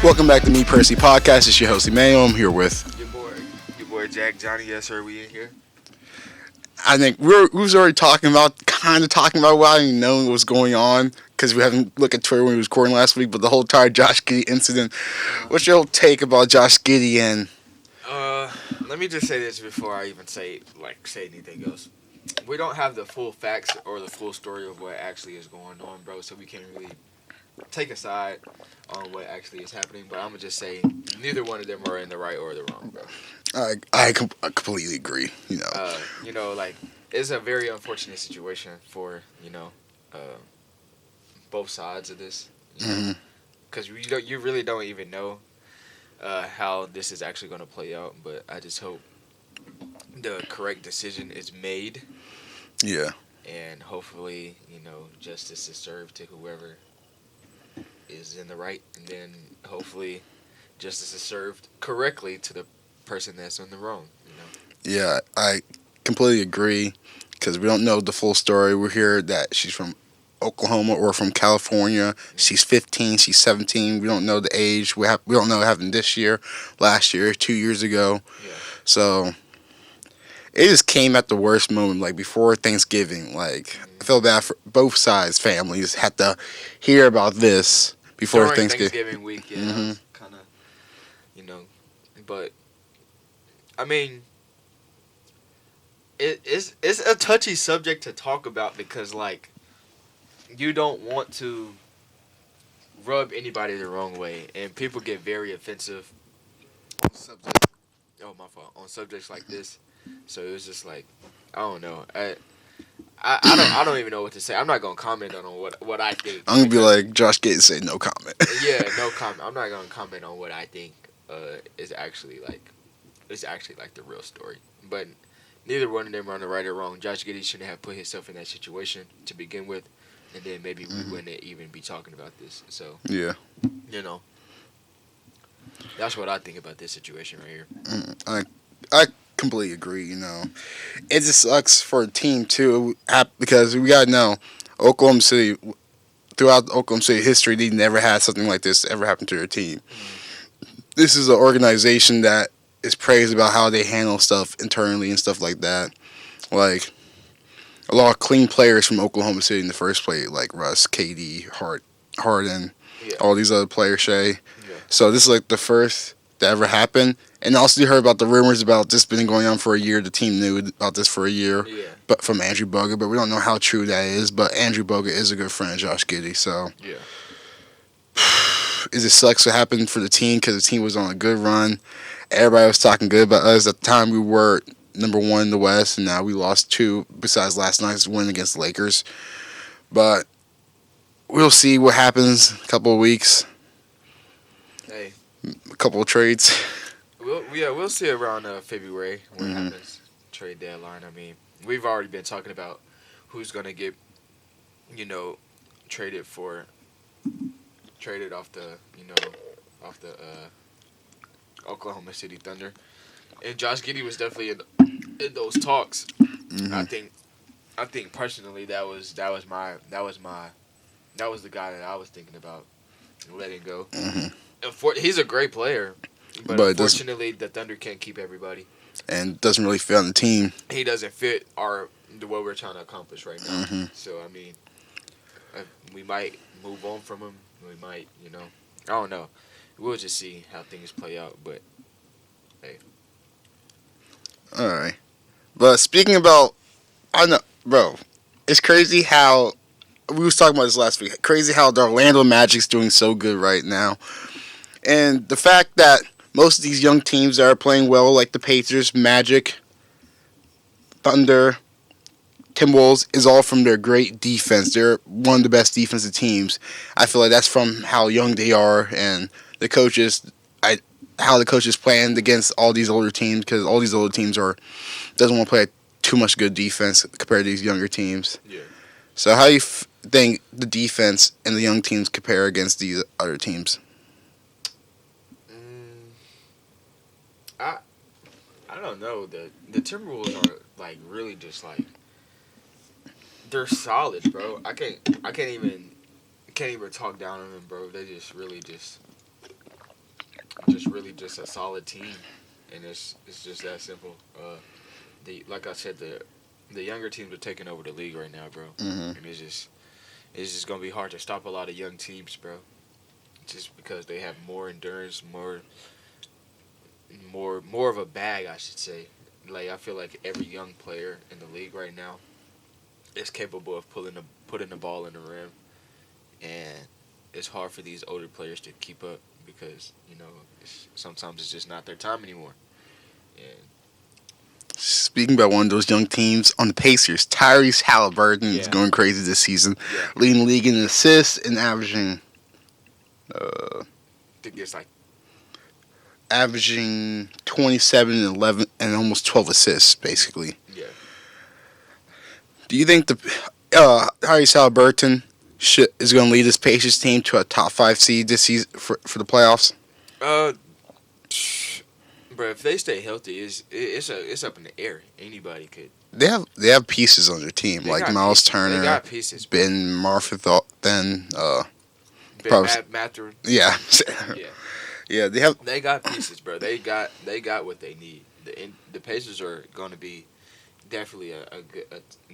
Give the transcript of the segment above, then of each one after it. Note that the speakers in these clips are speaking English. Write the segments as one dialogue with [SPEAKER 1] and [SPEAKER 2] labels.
[SPEAKER 1] Welcome back to Me Percy Podcast. It's your host Immanuel. I'm here with.
[SPEAKER 2] Your boy Jack Johnny. Yes, sir. We in here.
[SPEAKER 1] I think we was already talking about what I didn't know was going on because we haven't looked at Twitter when we was recording last week. But the whole entire Josh Giddey incident. What's your whole take about Josh Giddey and?
[SPEAKER 2] Let me just say this before I even say anything else. We don't have the full facts or the full story of what actually is going on, bro. So we can't really take a side on what actually is happening. But I'm gonna just say neither one of them are in the right or the wrong, bro.
[SPEAKER 1] I completely agree.
[SPEAKER 2] It's a very unfortunate situation for both sides of this. Because you really don't even know how this is actually going to play out. But I just hope the correct decision is made.
[SPEAKER 1] Yeah.
[SPEAKER 2] And hopefully, justice is served to whoever is in the right, and then hopefully justice is served correctly to the person that's in the wrong.
[SPEAKER 1] Yeah, I completely agree because we don't know the full story. We hear that she's from Oklahoma or from California. She's 15, she's 17. We don't know the age. We don't know what happened this year, last year, 2 years ago.
[SPEAKER 2] Yeah.
[SPEAKER 1] So it just came at the worst moment, like before Thanksgiving. Like I feel bad for both sides. Families had to hear about this before
[SPEAKER 2] During
[SPEAKER 1] Thanksgiving
[SPEAKER 2] week. Yeah, kind of, but I mean, it's a touchy subject to talk about because you don't want to rub anybody the wrong way, and people get very offensive on subjects. Oh, my fault. On subjects like this, so it was just I don't know. I don't even know what to say. I'm not gonna comment on what I think.
[SPEAKER 1] I'm gonna be like Josh Giddey said, no comment.
[SPEAKER 2] Yeah, no comment. I'm not gonna comment on what I think is actually the real story. But neither one of them are on the right or wrong. Josh Giddey shouldn't have put himself in that situation to begin with, and then maybe we wouldn't even be talking about this. So
[SPEAKER 1] Yeah.
[SPEAKER 2] That's what I think about this situation right here.
[SPEAKER 1] I completely agree. It just sucks for a team too because we gotta know Oklahoma City. Throughout Oklahoma City history, they never had something like this ever happen to their team. This is an organization that is praised about how they handle stuff internally and stuff like that. Like a lot of clean players from Oklahoma City in the first place, like Russ, KD, Harden, all these other players, Shea.
[SPEAKER 2] Yeah.
[SPEAKER 1] So this is the first that ever happened. And also you heard about the rumors about this been going on for a year. The team knew about this for a year, but from Andrew Bogut. But we don't know how true that is. But Andrew Bogut is a good friend of Josh Giddey. So it just sucks what happened for the team because the team was on a good run. Everybody was talking good about us. At the time, we were number one in the West, and now we lost two besides last night's win against the Lakers. But we'll see what happens in a couple of weeks.
[SPEAKER 2] Hey.
[SPEAKER 1] A couple of trades.
[SPEAKER 2] We'll see around February what happens. Trade deadline. I mean, we've already been talking about who's gonna get, traded off the Oklahoma City Thunder, and Josh Giddey was definitely in those talks. I think personally that was the guy that I was thinking about letting go. He's a great player. But unfortunately, the Thunder can't keep everybody.
[SPEAKER 1] And doesn't really fit on the team.
[SPEAKER 2] He doesn't fit what we're trying to accomplish right now. So, I mean, we might move on from him. We might, I don't know. We'll just see how things play out. But, hey.
[SPEAKER 1] All right. But speaking about, I know, bro, it's crazy how, we was talking about this last week, crazy how the Orlando Magic's doing so good right now. And the fact that most of these young teams that are playing well, like the Pacers, Magic, Thunder, Timberwolves, is all from their great defense. They're one of the best defensive teams. I feel like that's from how young they are and the coaches, how the coaches planned against all these older teams, because all these older teams doesn't want to play too much good defense compared to these younger teams.
[SPEAKER 2] Yeah.
[SPEAKER 1] So how do you think the defense and the young teams compare against these other teams?
[SPEAKER 2] I don't know. The Timberwolves are really just they're solid, bro. I can't even talk down on them, bro. They just really just really just a solid team, and it's just that simple. Like I said, the younger teams are taking over the league right now, bro,
[SPEAKER 1] Mm-hmm.
[SPEAKER 2] and it's just gonna be hard to stop a lot of young teams, bro, just because they have more endurance, more of a bag, I should say. Like I feel like every young player in the league right now is capable of putting the ball in the rim, and it's hard for these older players to keep up because sometimes it's just not their time anymore. And
[SPEAKER 1] Speaking about one of those young teams on the Pacers, Tyrese Halliburton is
[SPEAKER 2] Yeah.
[SPEAKER 1] going crazy this season,
[SPEAKER 2] yeah,
[SPEAKER 1] leading the league in assists and averaging
[SPEAKER 2] I think it's like
[SPEAKER 1] 27 and 11 and almost 12 assists, basically.
[SPEAKER 2] yeah.
[SPEAKER 1] Do you think the Tyrese Halliburton is going to lead this Pacers team to a top 5 seed this season for the playoffs?
[SPEAKER 2] Uh, bro, if they stay healthy, it's up in the air. Anybody could.
[SPEAKER 1] They have pieces on their team
[SPEAKER 2] They
[SPEAKER 1] like
[SPEAKER 2] got
[SPEAKER 1] Miles
[SPEAKER 2] pieces.
[SPEAKER 1] Turner,
[SPEAKER 2] They got pieces.
[SPEAKER 1] Ben Marfa, then
[SPEAKER 2] Ben
[SPEAKER 1] probably-
[SPEAKER 2] Mathurin.
[SPEAKER 1] yeah,
[SPEAKER 2] Yeah.
[SPEAKER 1] yeah. They have
[SPEAKER 2] They got pieces, bro. They got what they need. The Pacers are going to be definitely a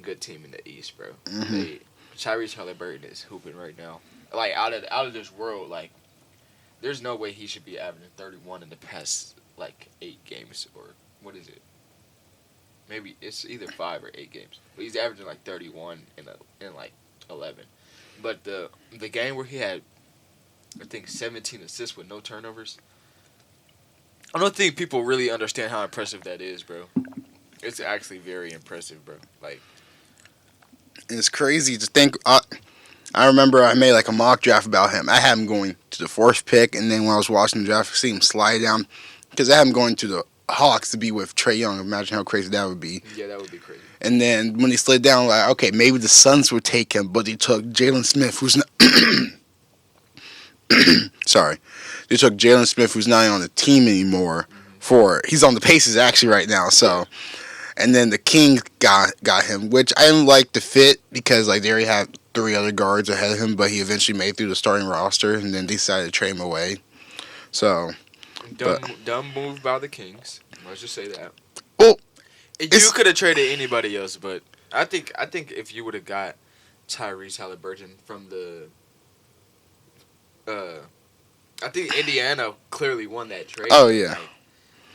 [SPEAKER 2] good team in the East, bro.
[SPEAKER 1] Mhm.
[SPEAKER 2] Tyrese Halliburton is hooping right now, like out of this world. Like, there's no way he should be averaging 31 in the past like 8 games, or what is it? Maybe it's either 5 or 8 games. But he's averaging like 31 in like 11. But the game where he had, I think, 17 assists with no turnovers. I don't think people really understand how impressive that is, bro. It's actually very impressive, bro. Like,
[SPEAKER 1] it's crazy to think. I remember I made like a mock draft about him. I had him going to the 4th pick, and then when I was watching the draft, I see him slide down because I had him going to the Hawks to be with Trae Young. Imagine how crazy that would be.
[SPEAKER 2] yeah, that would be crazy.
[SPEAKER 1] And then when he slid down, like, okay, maybe the Suns would take him, but they took Jalen Smith, who's not. Sorry, they took Jalen Smith, who's not on the team anymore. He's on the Pacers actually right now. So, and then the Kings got him, which I didn't like the fit because like they already have 3 other guards ahead of him, but he eventually made it through the starting roster, and then they decided to trade him away. So,
[SPEAKER 2] Dumb move by the Kings. Let's just say that.
[SPEAKER 1] well,
[SPEAKER 2] You
[SPEAKER 1] it's-
[SPEAKER 2] could have traded anybody else, but I think if you would have got Tyrese Halliburton from the, I think Indiana clearly won that trade.
[SPEAKER 1] Oh, yeah.
[SPEAKER 2] Like,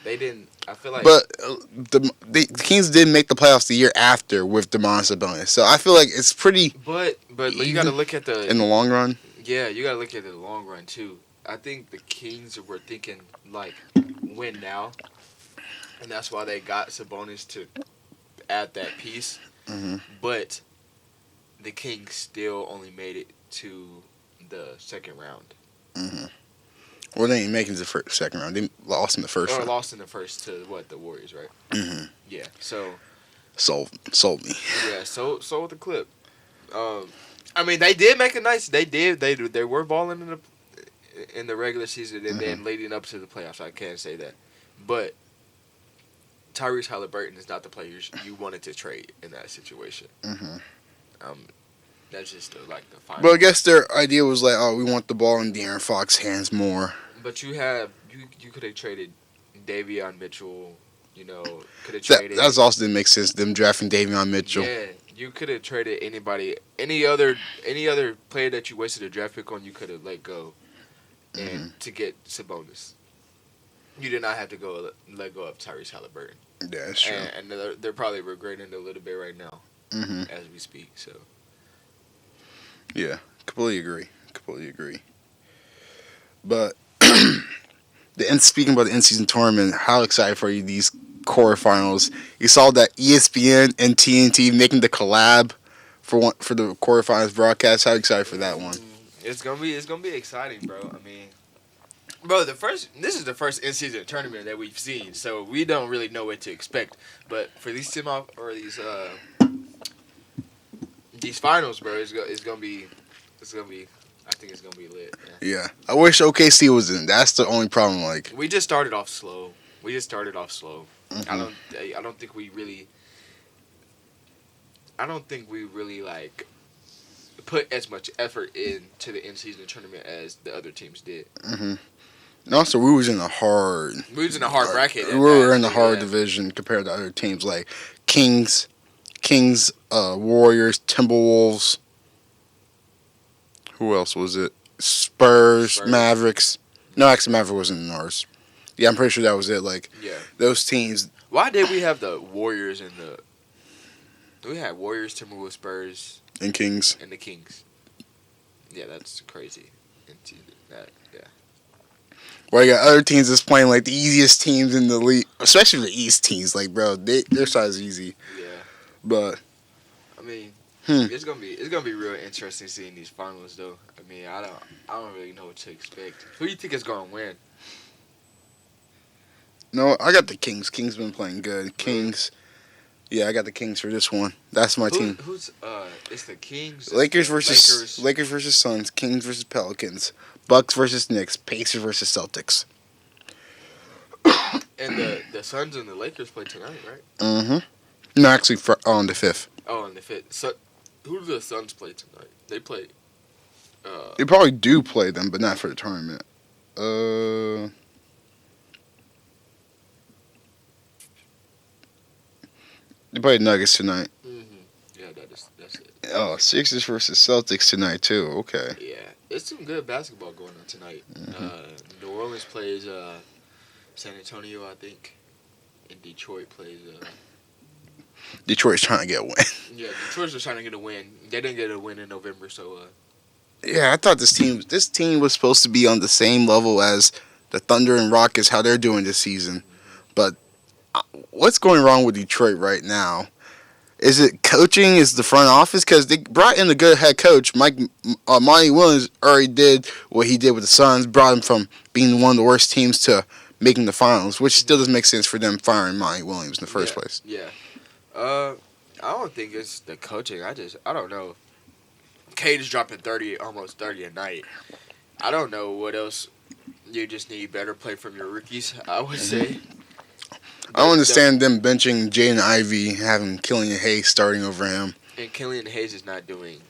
[SPEAKER 2] they didn't. I feel like.
[SPEAKER 1] but the Kings didn't make the playoffs the year after with Demontis Sabonis, so I feel like it's pretty
[SPEAKER 2] But you got to look at
[SPEAKER 1] in the long run.
[SPEAKER 2] Yeah, you got to look at the long run too. I think the Kings were thinking like win now, and that's why they got Sabonis to add that piece.
[SPEAKER 1] Mm-hmm.
[SPEAKER 2] But the Kings still only made it to the second round.
[SPEAKER 1] Mm-hmm. Well, they ain't making the second round. They lost in the first
[SPEAKER 2] Or
[SPEAKER 1] round.
[SPEAKER 2] lost in the first to the Warriors, right?
[SPEAKER 1] Mm-hmm.
[SPEAKER 2] Yeah. So
[SPEAKER 1] Sold me.
[SPEAKER 2] yeah. So with the clip. I mean, they did make it nice. They did. They were balling in the regular season and then leading up to the playoffs. I can't say that, but Tyrese Halliburton is not the player you wanted to trade in that situation.
[SPEAKER 1] Mm-hmm.
[SPEAKER 2] That's just the final.
[SPEAKER 1] But I guess their idea was like, oh, we want the ball in De'Aaron Fox's hands more.
[SPEAKER 2] But you could have traded Davion Mitchell. You know, could have
[SPEAKER 1] That
[SPEAKER 2] traded.
[SPEAKER 1] that's also didn't make sense. Them drafting Davion Mitchell.
[SPEAKER 2] Yeah, you could have traded anybody, any other player that you wasted a draft pick on. You could have let go, and to get Sabonis, you did not have to let go of Tyrese Halliburton.
[SPEAKER 1] Yeah, that's true.
[SPEAKER 2] And they're probably regretting it a little bit right now
[SPEAKER 1] Mm-hmm.
[SPEAKER 2] as we speak. So
[SPEAKER 1] Yeah, completely agree. But speaking about the in-season tournament, how excited for you these quarterfinals? You saw that ESPN and TNT making the collab for the quarterfinals broadcast. How excited for that one?
[SPEAKER 2] it's gonna be exciting, bro. I mean, bro, this is the first in-season tournament that we've seen, so we don't really know what to expect. But for these these finals, bro, it's gonna be. I think it's gonna be lit. Man.
[SPEAKER 1] Yeah, I wish OKC was in. That's the only problem. Like,
[SPEAKER 2] We just started off slow.
[SPEAKER 1] mhm.
[SPEAKER 2] I don't think we really. I don't think we really like put as much effort into the in-season tournament as the other teams did.
[SPEAKER 1] Mhm. And also, we was in a hard.
[SPEAKER 2] We was in a hard bracket.
[SPEAKER 1] We were in a hard
[SPEAKER 2] yeah.
[SPEAKER 1] division compared to other teams like Kings, Warriors, Timberwolves. Who else was it? Spurs. Mavericks. No, actually, Maverick wasn't in ours. Yeah, I'm pretty sure that was it. Like,
[SPEAKER 2] Yeah.
[SPEAKER 1] those teams.
[SPEAKER 2] Why did we have the Warriors and the? We had Warriors, Timberwolves, Spurs,
[SPEAKER 1] And Kings.
[SPEAKER 2] and the Kings. Yeah, that's crazy. Yeah.
[SPEAKER 1] Well, you got other teams that's playing like the easiest teams in the league, especially the East teams. Like, bro, their side is easy.
[SPEAKER 2] Yeah.
[SPEAKER 1] But
[SPEAKER 2] I mean, it's gonna be real interesting seeing these finals, though. I mean, I don't really know what to expect. Who do you think is gonna win?
[SPEAKER 1] no, I got the Kings. Kings been playing good. Kings. Yeah, I got the Kings for this one. That's my team.
[SPEAKER 2] Who's it's the Kings.
[SPEAKER 1] Lakers
[SPEAKER 2] the
[SPEAKER 1] versus Suns. Kings versus Pelicans. Bucks versus Knicks. Pacers versus Celtics.
[SPEAKER 2] And the Suns and the Lakers play tonight, right?
[SPEAKER 1] Mm-hmm. No, actually, on the 5th.
[SPEAKER 2] Oh, and the 5th. So, who do the Suns play tonight? They play.
[SPEAKER 1] They probably do play them, but not for the tournament. They play Nuggets tonight.
[SPEAKER 2] Yeah, that's it.
[SPEAKER 1] Oh, Sixers versus Celtics tonight too. Okay.
[SPEAKER 2] Yeah, it's some good basketball going on tonight. New Orleans plays San Antonio, I think, and Detroit plays.
[SPEAKER 1] Detroit's trying to get a win.
[SPEAKER 2] Yeah, Detroit's just trying to get a win. They didn't get a win in November, so.
[SPEAKER 1] Yeah, I thought this team was supposed to be on the same level as the Thunder and Rockets, how they're doing this season. But what's going wrong with Detroit right now? Is it coaching? Is the front office? Because they brought in a good head coach. Monty Williams already did what he did with the Suns, brought him from being one of the worst teams to making the finals, which still doesn't make sense for them firing Monty Williams in the first place.
[SPEAKER 2] Yeah. I don't think it's the coaching. I don't know. Cade is dropping almost 30 a night. I don't know what else. You just need better play from your rookies, I would say.
[SPEAKER 1] I don't understand them benching Jaden Ivey, having Killian Hayes starting over him.
[SPEAKER 2] And Killian Hayes is not doing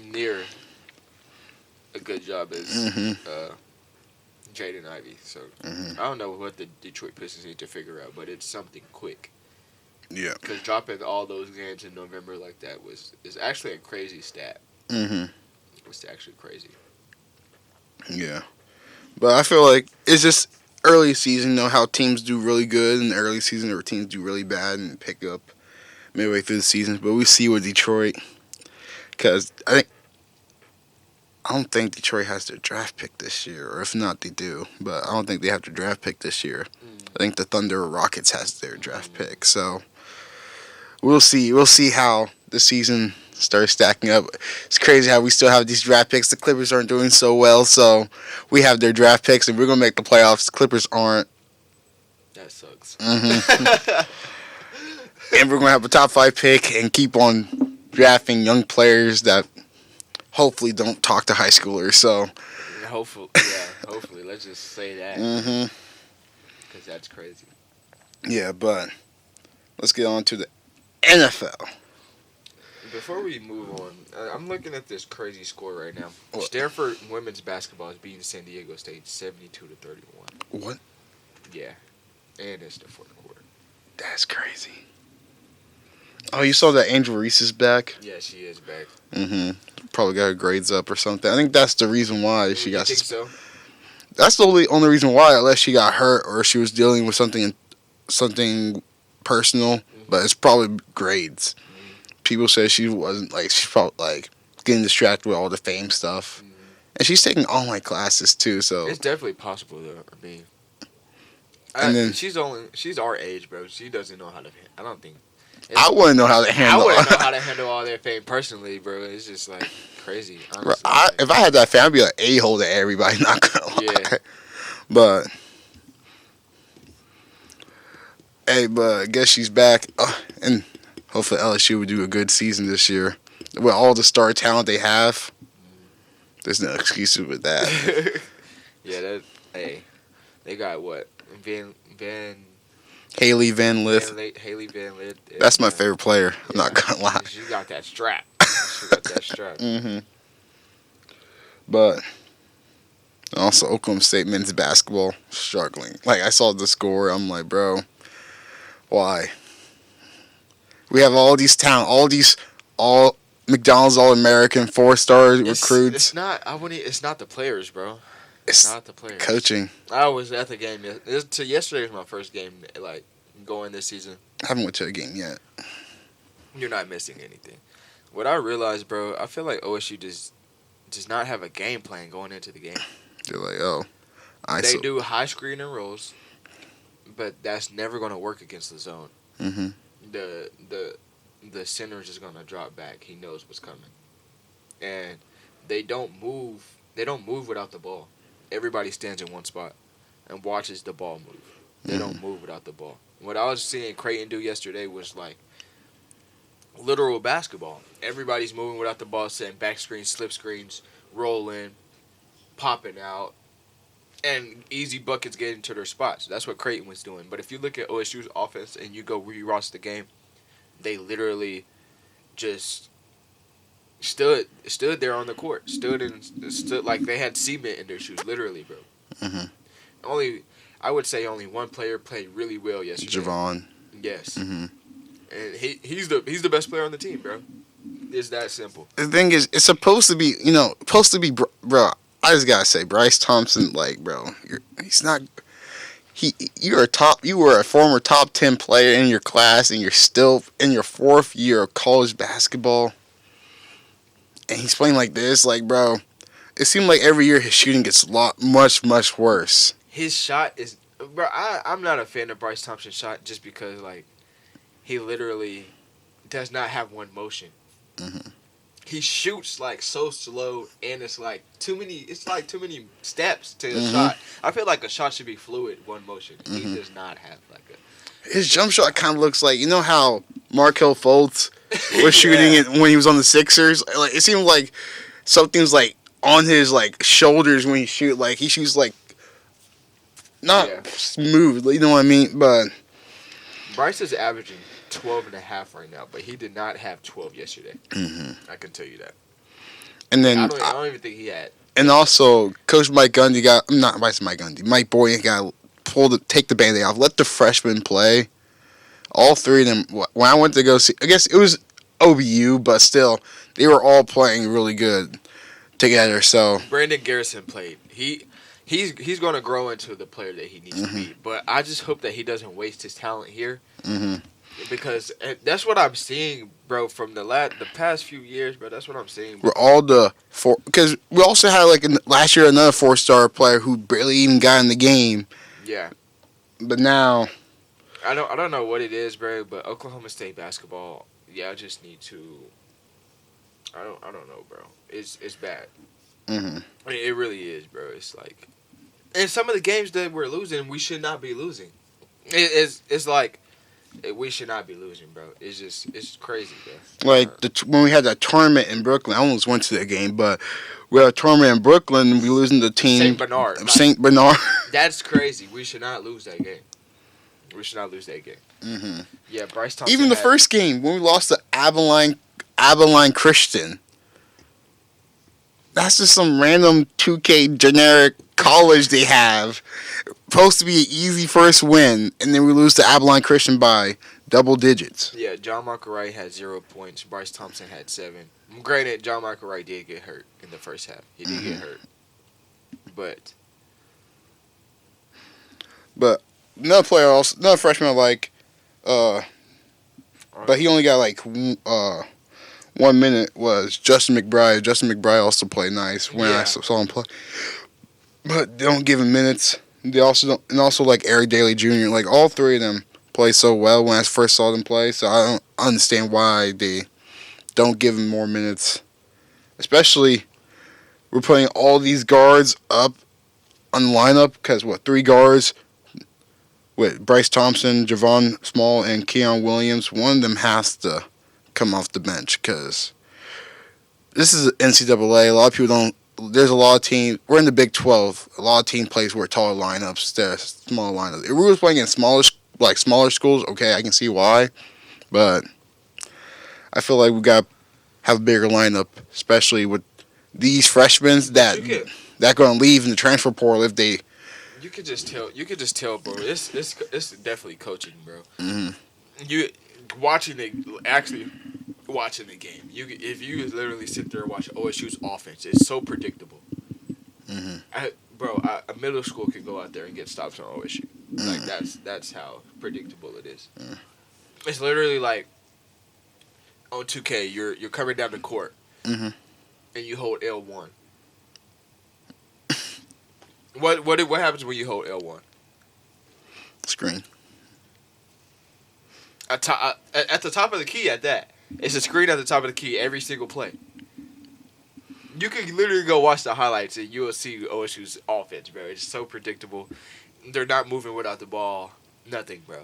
[SPEAKER 2] near a good job as Jaden Ivey. So I don't know what the Detroit Pistons need to figure out, but it's something quick.
[SPEAKER 1] Yeah.
[SPEAKER 2] Because dropping all those games in November like that is actually a crazy stat. It's actually crazy.
[SPEAKER 1] Yeah. But I feel like it's just early season, how teams do really good in the early season or teams do really bad and pick up midway through the season. But we see with Detroit, because I don't think Detroit has their draft pick this year, or if not, they do. But I don't think they have their draft pick this year. I think the Thunder or Rockets has their draft pick. So we'll see. We'll see how the season starts stacking up. It's crazy how we still have these draft picks. The Clippers aren't doing so well, so we have their draft picks, and we're going to make the playoffs. The Clippers aren't.
[SPEAKER 2] That sucks.
[SPEAKER 1] And we're going to have a top 5 pick and keep on drafting young players that hopefully don't talk to high schoolers. So
[SPEAKER 2] hopefully. Let's just say that. Because that's crazy.
[SPEAKER 1] Yeah, but let's get on to the NFL.
[SPEAKER 2] Before we move on, I'm looking at this crazy score right now.
[SPEAKER 1] What?
[SPEAKER 2] Stanford women's basketball is beating San Diego State 72-31.
[SPEAKER 1] What?
[SPEAKER 2] Yeah, and it's the fourth quarter.
[SPEAKER 1] That's crazy. Oh, you saw that Angel Reese is back?
[SPEAKER 2] Yeah, she is back.
[SPEAKER 1] Probably got her grades up or something. I think that's the reason why she got.
[SPEAKER 2] You think so?
[SPEAKER 1] That's the only reason why, unless she got hurt or she was dealing with something personal. But it's probably grades. People say she wasn't she felt like getting distracted with all the fame stuff, and she's taking online classes too. So
[SPEAKER 2] it's definitely possible, though. I mean, she's our age, bro. She doesn't know how to. I don't think.
[SPEAKER 1] I wouldn't know how to handle.
[SPEAKER 2] I wouldn't know how to handle all their fame personally, bro. It's just like crazy. Honestly.
[SPEAKER 1] Bro, if I had that fame, I'd be like a-hole to everybody. Not gonna lie.
[SPEAKER 2] Yeah.
[SPEAKER 1] But hey, I guess she's back, and hopefully LSU would do a good season this year with all the star talent they have. There's no excuses with that.
[SPEAKER 2] Yeah, they got what
[SPEAKER 1] Haley Van Lith.
[SPEAKER 2] Haley Van Lith.
[SPEAKER 1] That's my favorite player. I'm not gonna lie.
[SPEAKER 2] She got that strap.
[SPEAKER 1] But Also, Oklahoma State men's basketball struggling. Like, I saw the score. I'm like, bro, why? We have all these talent, all McDonald's All-American 4-star recruits.
[SPEAKER 2] It's not. I wouldn't. It's not the players, bro.
[SPEAKER 1] It's
[SPEAKER 2] Not the players.
[SPEAKER 1] coaching.
[SPEAKER 2] I was at the game. Yesterday was my first game, like going this season.
[SPEAKER 1] I haven't went to a game yet.
[SPEAKER 2] You're not missing anything. What I realized, bro, I feel like OSU does not have a game plan going into the game.
[SPEAKER 1] They're like, oh,
[SPEAKER 2] They do high screen and rolls, but that's never going to work against the zone.
[SPEAKER 1] Mm-hmm.
[SPEAKER 2] The center is just going to drop back. He knows what's coming, and they don't move. They don't move without the ball. Everybody stands in one spot and watches the ball move. They don't move without the ball. What I was seeing Creighton do yesterday was like literal basketball. Everybody's moving without the ball, setting back screens, slip screens, rolling, popping out, and easy buckets getting to their spots. That's what Creighton was doing. But if you look at OSU's offense and you go re-watch the game, they literally just stood there on the court, stood like they had cement in their shoes, literally, bro.
[SPEAKER 1] Mm-hmm.
[SPEAKER 2] I would say only one player played really well yesterday.
[SPEAKER 1] Javon.
[SPEAKER 2] Yes.
[SPEAKER 1] Mm-hmm.
[SPEAKER 2] And he's the best player on the team, bro. It's that simple.
[SPEAKER 1] The thing is, it's supposed to be, bro. I just gotta say, Bryce Thompson, like, bro, he's not. You were a former top 10 player in your class, and you're still in your 4th year of college basketball, and he's playing like this, like, bro. It seemed like every year his shooting gets much worse.
[SPEAKER 2] His shot is, bro. I'm not a fan of Bryce Thompson's shot just because, like, he literally does not have one motion.
[SPEAKER 1] Mm-hmm.
[SPEAKER 2] He shoots like so slow, and it's like too many steps to a shot. I feel like a shot should be fluid, one motion. He does not have like a.
[SPEAKER 1] His jump shot kind of looks like, how Markelle Fultz was shooting it when he was on the Sixers. Like, it seemed like something's like on his like shoulders when he shoot. Like, he shoots like not smooth. You know what I mean? But
[SPEAKER 2] Bryce is averaging 12.5 right now, but he did not have 12 yesterday.
[SPEAKER 1] Mm-hmm.
[SPEAKER 2] I can tell you that.
[SPEAKER 1] And then
[SPEAKER 2] I don't even think he had.
[SPEAKER 1] And also, Coach Mike Gundy Mike Boyd got take the Band-Aid off. Let the freshmen play. All three of them. When I went to go see, I guess it was OBU, but still, they were all playing really good together. So
[SPEAKER 2] Brandon Garrison played. He's going to grow into the player that he needs to be. But I just hope that he doesn't waste his talent here.
[SPEAKER 1] Mm-hmm.
[SPEAKER 2] Because that's what I'm seeing, bro, from the past few years, bro. That's what I'm seeing. Bro.
[SPEAKER 1] We're all because we also had last year another 4-star player who barely even got in the game.
[SPEAKER 2] Yeah.
[SPEAKER 1] But now
[SPEAKER 2] I don't know what it is, bro, but Oklahoma State basketball, I just need to. I don't know, bro. It's bad.
[SPEAKER 1] Mm-hmm.
[SPEAKER 2] I mean, it really is, bro. It's like, and some of the games that we're losing, we should not be losing. It's like. We should not be losing, bro. It's crazy, bro.
[SPEAKER 1] Like when we had that tournament in Brooklyn, I almost went to the game, but we had a tournament in Brooklyn and we losing the team St. Bernard.
[SPEAKER 2] That's crazy. We should not lose that game.
[SPEAKER 1] Mm-hmm.
[SPEAKER 2] Yeah, Bryce Thompson.
[SPEAKER 1] Even the first game when we lost to Abilene Christian. That's just some random 2K generic college they have. Supposed to be an easy first win, and then we lose to Abilene Christian by double digits.
[SPEAKER 2] Yeah, John Michael Wright had 0 points. Bryce Thompson had 7. Granted, John Michael Wright did get hurt in the first half. He did get hurt. But another freshman
[SPEAKER 1] but he only got 1 minute was Justin McBride. Justin McBride also played nice when I saw him play. But they don't give him minutes. They also don't, and also Eric Daly Jr. All three of them play so well when I first saw them play. So I don't understand why they don't give him more minutes. Especially, we're putting all these guards up on the lineup because 3 guards with Bryce Thompson, Javon Small, and Keon Williams. One of them has to come off the bench because this is NCAA. A lot of people don't. There's a lot of teams. We're in the Big 12. A lot of team plays where taller lineups, smaller lineups. If we were playing in smaller schools, okay, I can see why. But I feel like we got to have a bigger lineup, especially with these freshmen that that going to leave in the transfer portal if they.
[SPEAKER 2] You could just tell. You could just tell, bro. It's definitely coaching, bro.
[SPEAKER 1] Mm-hmm.
[SPEAKER 2] You watching it, actually watching the game. If you literally sit there and watch OSU's offense, it's so predictable.
[SPEAKER 1] Mm-hmm.
[SPEAKER 2] A middle school can go out there and get stops on OSU. Like that's how predictable it is. It's literally like on 2K, you're coming down the court, and you hold L1. What happens when you hold L1?
[SPEAKER 1] Screen.
[SPEAKER 2] At the top of the key, at that, it's a screen at the top of the key every single play. You can literally go watch the highlights and you will see OSU's offense, bro. It's so predictable. They're not moving without the ball. Nothing, bro.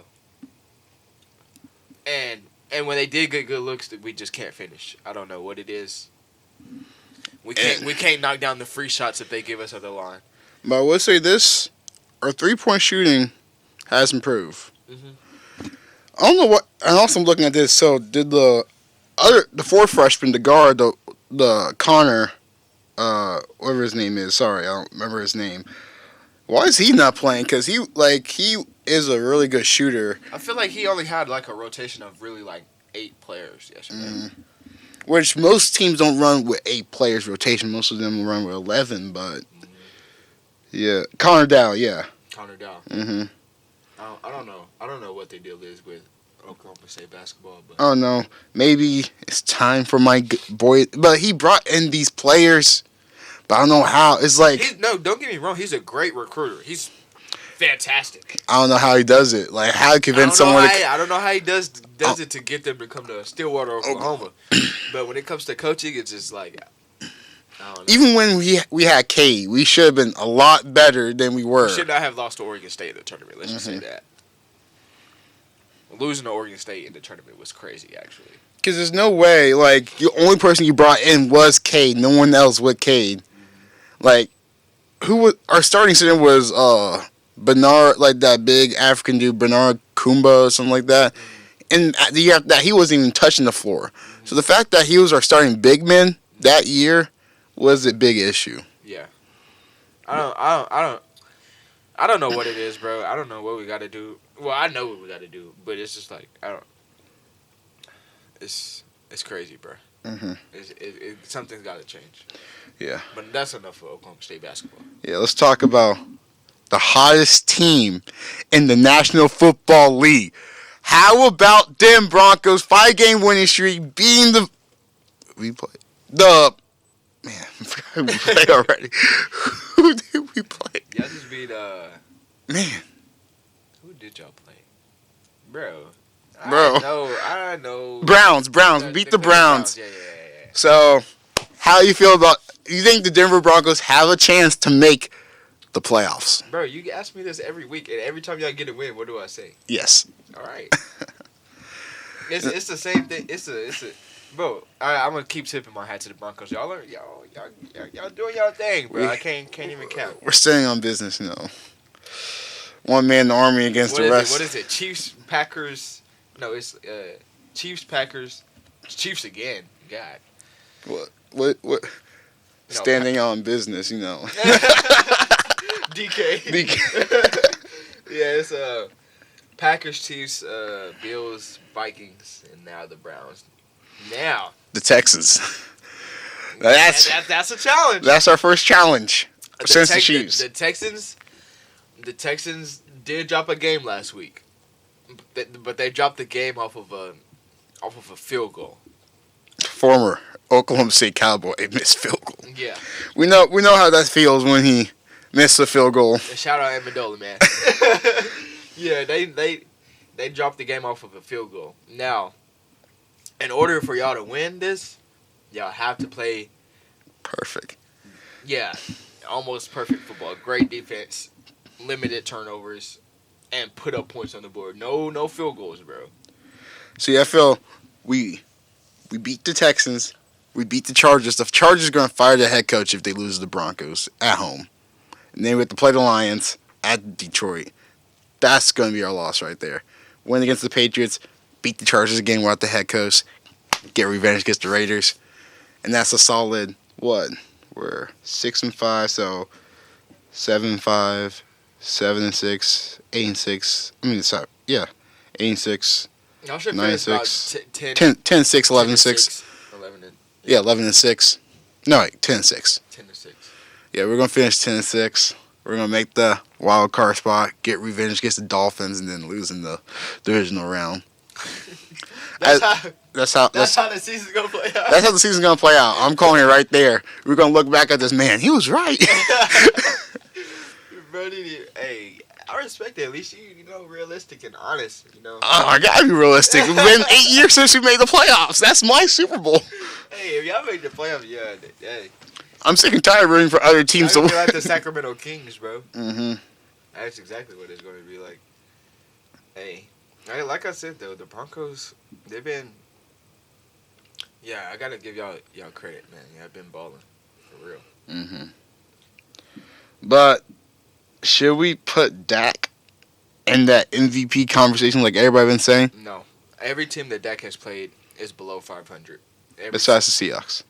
[SPEAKER 2] And when they did get good looks, we just can't finish. I don't know what it is. We can't knock down the free shots that they give us at the line.
[SPEAKER 1] But I will say this: our 3-point shooting has improved.
[SPEAKER 2] Mm-hmm.
[SPEAKER 1] I don't know what. And also, I'm looking at this. So, did the fourth freshman, the guard, the Connor, whatever his name is. Sorry, I don't remember his name. Why is he not playing? Because he is a really good shooter.
[SPEAKER 2] I feel like he only had like a rotation of really like 8 players yesterday.
[SPEAKER 1] Mm-hmm. Which most teams don't run with 8 players rotation. Most of them run with 11. But yeah, Connor Dow. Yeah.
[SPEAKER 2] Connor Dow.
[SPEAKER 1] Mm-hmm.
[SPEAKER 2] I don't know. I don't know what the deal is with Oklahoma State basketball. But
[SPEAKER 1] Oh no, maybe it's time for my boy. But he brought in these players. But I don't know how. It's like
[SPEAKER 2] no, don't get me wrong. He's a great recruiter. He's fantastic.
[SPEAKER 1] I don't know how he does it. Like how to convince someone.
[SPEAKER 2] I don't know how he does it to get them to come to Stillwater, Oklahoma. But when it comes to coaching, it's just like I don't know.
[SPEAKER 1] Even when we had Cade, we should have been a lot better than we were.
[SPEAKER 2] We should not have lost to Oregon State in the tournament. Let's just say that. Losing to Oregon State in the tournament was crazy, actually.
[SPEAKER 1] Because there's no way, like, the only person you brought in was Cade. No one else with Cade. Like, our starting center was Bernard, like that big African dude, Bernard Kumba or something like that. And the year after that, he wasn't even touching the floor. So the fact that he was our starting big man that year was a big issue.
[SPEAKER 2] Yeah. I don't know what it is, bro. I don't know what we got to do. Well, I know what we got to do, but it's just like It's crazy, bro.
[SPEAKER 1] Mm-hmm.
[SPEAKER 2] Something's got to change.
[SPEAKER 1] Yeah.
[SPEAKER 2] But that's enough for Oklahoma State basketball.
[SPEAKER 1] Yeah, let's talk about the hottest team in the National Football League. How about them Broncos 5-game winning streak beating the man, I forgot who we played already. Who did we play?
[SPEAKER 2] Y'all just beat
[SPEAKER 1] man.
[SPEAKER 2] Who did y'all play? Bro.
[SPEAKER 1] Bro.
[SPEAKER 2] I know.
[SPEAKER 1] Browns. Beat the Browns.
[SPEAKER 2] Yeah.
[SPEAKER 1] So, how you feel about... You think the Denver Broncos have a chance to make the playoffs?
[SPEAKER 2] Bro, you ask me this every week, and every time y'all get a win, what do I say?
[SPEAKER 1] Yes.
[SPEAKER 2] All right. It's the same thing. It's a bro. I'm gonna keep tipping my hat to the Broncos. Y'all doing y'all thing, bro. I can't even count.
[SPEAKER 1] We're staying on business, One man in the army against the rest.
[SPEAKER 2] What is it? Chiefs, Packers. No, it's Chiefs, Packers, Chiefs again. God.
[SPEAKER 1] What? Standing on business,
[SPEAKER 2] DK. Yeah, it's Packers, Chiefs, Bills, Vikings, and now the Browns. Now
[SPEAKER 1] the Texans. That's
[SPEAKER 2] a challenge.
[SPEAKER 1] That's our first challenge since the Chiefs.
[SPEAKER 2] The Texans did drop a game last week, but they dropped the game off of a field goal.
[SPEAKER 1] Former Oklahoma State Cowboy missed field goal.
[SPEAKER 2] Yeah,
[SPEAKER 1] we know how that feels when he missed the field goal.
[SPEAKER 2] Shout out Amendola, man. Yeah, they dropped the game off of a field goal. Now, in order for y'all to win this, y'all have to play
[SPEAKER 1] perfect.
[SPEAKER 2] Yeah, almost perfect football. Great defense, limited turnovers, and put up points on the board. No field goals, bro.
[SPEAKER 1] See, I feel we beat the Texans. We beat the Chargers. The Chargers are going to fire the head coach if they lose to the Broncos at home. And then we have to play the Lions at Detroit. That's going to be our loss right there. Win against the Patriots, beat the Chargers again without the head coach, get revenge against the Raiders. And that's a solid, what? we're 6-5, so 7-5, 7-6, 8-6. I mean, sorry, yeah, 8-6,
[SPEAKER 2] Y'all should finish
[SPEAKER 1] 9-6,
[SPEAKER 2] about 10,
[SPEAKER 1] 10-6, 11-6.
[SPEAKER 2] 11 and
[SPEAKER 1] Yeah, 11-6. No, wait, 10-6.
[SPEAKER 2] 10-6.
[SPEAKER 1] Yeah, we're gonna finish 10-6. We're gonna make the wild card spot, get revenge against the Dolphins, and then lose in the divisional round.
[SPEAKER 2] That's how the season's gonna play out.
[SPEAKER 1] That's how the season's gonna play out. I'm calling it right there. We're gonna look back at this man. He was right.
[SPEAKER 2] Hey, I respect it. At least you know, realistic and honest. You know.
[SPEAKER 1] I gotta be realistic. It's been 8 years since we made the playoffs. That's my Super Bowl.
[SPEAKER 2] Hey, if y'all made the playoffs, yeah. Hey.
[SPEAKER 1] I'm sick and tired of rooting for other teams to
[SPEAKER 2] Be
[SPEAKER 1] win.
[SPEAKER 2] like the Sacramento Kings, bro.
[SPEAKER 1] Mm-hmm.
[SPEAKER 2] That's exactly what it's going to be like. Hey, like I said though, the Broncos, they've been. Yeah, I gotta give y'all credit, man. Y'all been balling for real.
[SPEAKER 1] Mm-hmm. But should we put Dak in that MVP conversation like everybody been saying?
[SPEAKER 2] No, every team that Dak has played is below 500.
[SPEAKER 1] Besides the Seahawks.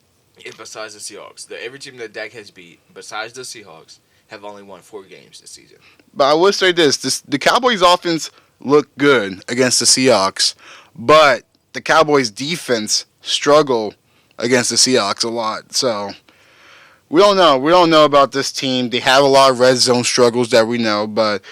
[SPEAKER 2] Besides the Seahawks, every team that Dak has beat, besides the Seahawks, have only won 4 games this season.
[SPEAKER 1] But I would say this: the Cowboys' offense looked good against the Seahawks, but the Cowboys' defense struggle against the Seahawks a lot. So we don't know. We don't know about this team. They have a lot of red zone struggles that we know, but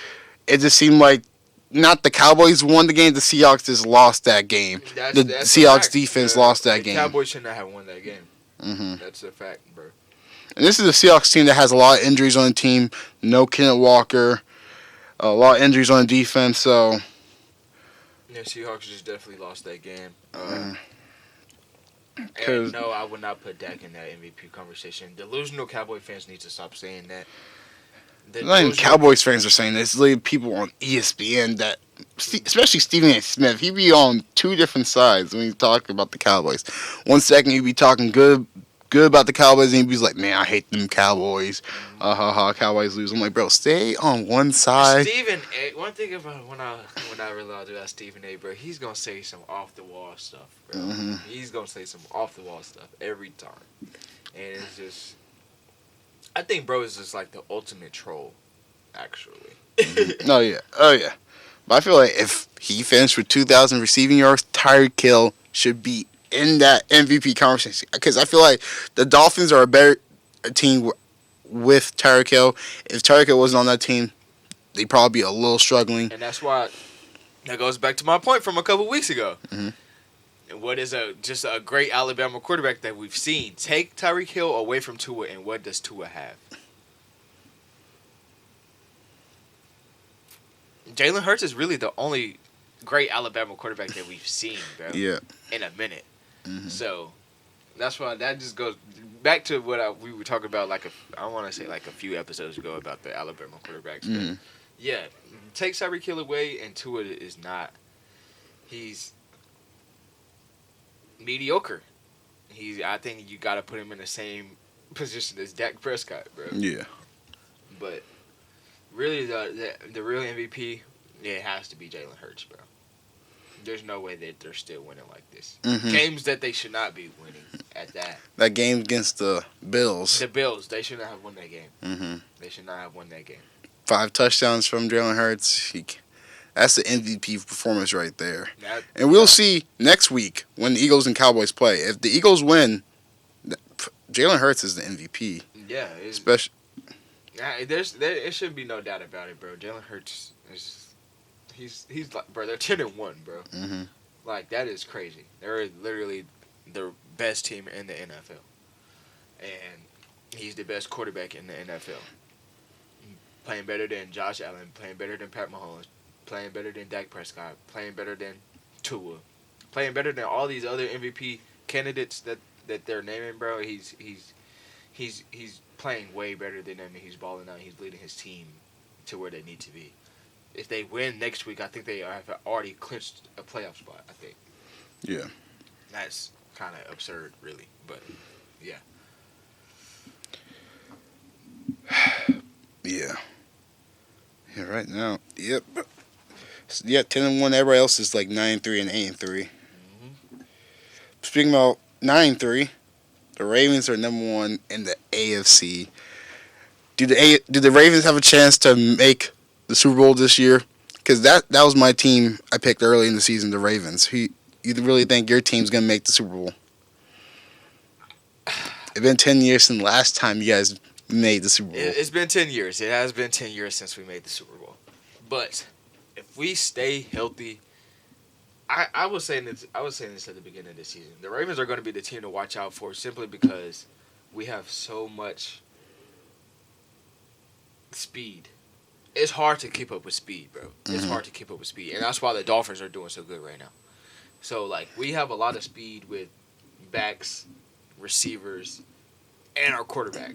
[SPEAKER 1] it just seemed like not the Cowboys won the game. The Seahawks just lost that game.
[SPEAKER 2] That's
[SPEAKER 1] the Seahawks defense lost that game.
[SPEAKER 2] The Cowboys should not have won that game.
[SPEAKER 1] Mm-hmm.
[SPEAKER 2] That's a fact, bro.
[SPEAKER 1] And this is a Seahawks team that has a lot of injuries on the team. No Kenneth Walker. A lot of injuries on the defense. So
[SPEAKER 2] yeah, Seahawks just definitely lost that game. And no, I would not put Dak in that MVP conversation. Delusional Cowboy fans need to stop saying that.
[SPEAKER 1] Not even Cowboys fans are saying this. It's literally people on ESPN that, especially Stephen A. Smith, he be on 2 different sides when he's talking about the Cowboys. One second he'd be talking good about the Cowboys, and he'd be like, "Man, I hate them Cowboys. Cowboys lose." I'm like, bro, stay on one side.
[SPEAKER 2] Stephen A. One thing about when I realized about Stephen A. Bro, he's gonna say some off the wall stuff, bro.
[SPEAKER 1] Mm-hmm.
[SPEAKER 2] He's gonna say some off the wall stuff every time, and it's just. I think bro is just like the ultimate troll, actually.
[SPEAKER 1] Mm-hmm. Oh yeah. But I feel like if he finished with 2,000 receiving yards, Tyreek Hill should be in that MVP conversation. Because I feel like the Dolphins are a better team with Tyreek Hill. If Tyreek Hill wasn't on that team, they'd probably be a little struggling.
[SPEAKER 2] And that's why that goes back to my point from a couple weeks ago.
[SPEAKER 1] Mm-hmm.
[SPEAKER 2] And what is just a great Alabama quarterback that we've seen? Take Tyreek Hill away from Tua, and what does Tua have? Jalen Hurts is really the only great Alabama quarterback that we've seen, bro.
[SPEAKER 1] Yeah.
[SPEAKER 2] In a minute.
[SPEAKER 1] Mm-hmm.
[SPEAKER 2] So that's why that just goes back to what we were talking about. I want to say a few episodes ago about the Alabama quarterbacks.
[SPEAKER 1] Mm-hmm.
[SPEAKER 2] Yeah, take Tyreek Hill away, and Tua is not. He's mediocre. I think you got to put him in the same position as Dak Prescott, bro.
[SPEAKER 1] Yeah.
[SPEAKER 2] But really, the real MVP, it has to be Jalen Hurts, bro. There's no way that they're still winning like this.
[SPEAKER 1] Mm-hmm.
[SPEAKER 2] Games that they should not be winning at that.
[SPEAKER 1] That game against the Bills.
[SPEAKER 2] The Bills, they should not have won that game.
[SPEAKER 1] Mm-hmm.
[SPEAKER 2] They should not have won that game.
[SPEAKER 1] 5 touchdowns from Jalen Hurts. That's the MVP performance right there. And we'll see next week when the Eagles and Cowboys play. If the Eagles win, Jalen Hurts is the MVP.
[SPEAKER 2] Yeah.
[SPEAKER 1] Especially.
[SPEAKER 2] There should be no doubt about it, bro. Jalen Hurts is. He's like, bro, they're 10-1, bro.
[SPEAKER 1] Mm-hmm.
[SPEAKER 2] Like, that is crazy. They're literally the best team in the NFL. And he's the best quarterback in the NFL. Playing better than Josh Allen, playing better than Pat Mahomes, playing better than Dak Prescott, playing better than Tua, playing better than all these other MVP candidates that they're naming, bro. He's playing way better than them, and he's balling out. He's leading his team to where they need to be. If they win next week, I think they have already clinched a playoff spot, I think.
[SPEAKER 1] Yeah.
[SPEAKER 2] That's kind of absurd, really. But, yeah.
[SPEAKER 1] Yeah. Yeah, right now. Yep. Yeah, 10-1. Everybody else is like 9-3 and 8-3. Mm-hmm. Speaking about 9-3, the Ravens are number 1 in the AFC. Do the Ravens have a chance to make the Super Bowl this year? Because that was my team I picked early in the season, the Ravens. You really think your team's going to make the Super Bowl? It's been 10 years since the last time you guys made the Super Bowl.
[SPEAKER 2] It's been 10 years. It has been 10 years since we made the Super Bowl. But if we stay healthy, I was saying this at the beginning of the season. The Ravens are going to be the team to watch out for simply because we have so much speed. It's hard to keep up with speed, bro. It's hard to keep up with speed. And that's why the Dolphins are doing so good right now. So, like, we have a lot of speed with backs, receivers, and our quarterback.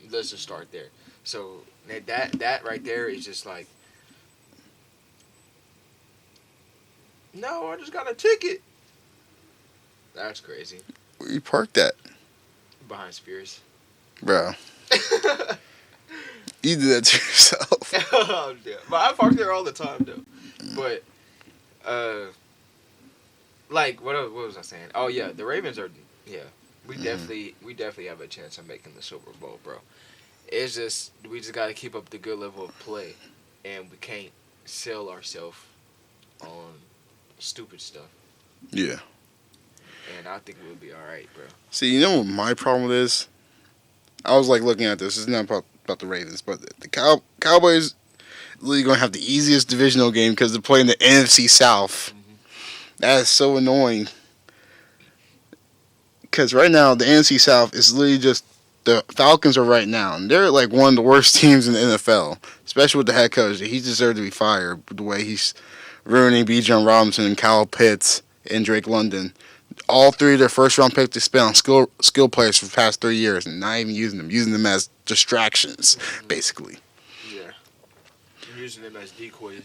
[SPEAKER 2] Let's just start there. So, that right there is just like, no, I just got a ticket. That's crazy.
[SPEAKER 1] Where you parked that?
[SPEAKER 2] Behind Spears.
[SPEAKER 1] Bro. You did that to yourself.
[SPEAKER 2] Oh, damn. But I park there all the time, though. But, like, what was I saying? Oh, yeah, the Ravens are, yeah. We definitely have a chance of making the Super Bowl, bro. It's just, we just got to keep up the good level of play. And we can't sell ourselves on stupid stuff.
[SPEAKER 1] Yeah.
[SPEAKER 2] And I think we'll be all right, bro.
[SPEAKER 1] See, you know what my problem is? I was, like, looking at this. It's not about the Ravens, but the Cowboys really going to have the easiest divisional game because they're playing the NFC South. That is so annoying. Because right now, the NFC South is literally just the Falcons are right now. And they're like one of the worst teams in the NFL, especially with the head coach. He deserved to be fired with the way he's ruining Bijan Robinson and Kyle Pitts and Drake London. All three of their first-round picks they spent on skill players for the past 3 years and not even using them as distractions, basically.
[SPEAKER 2] Yeah. Using them as decoys.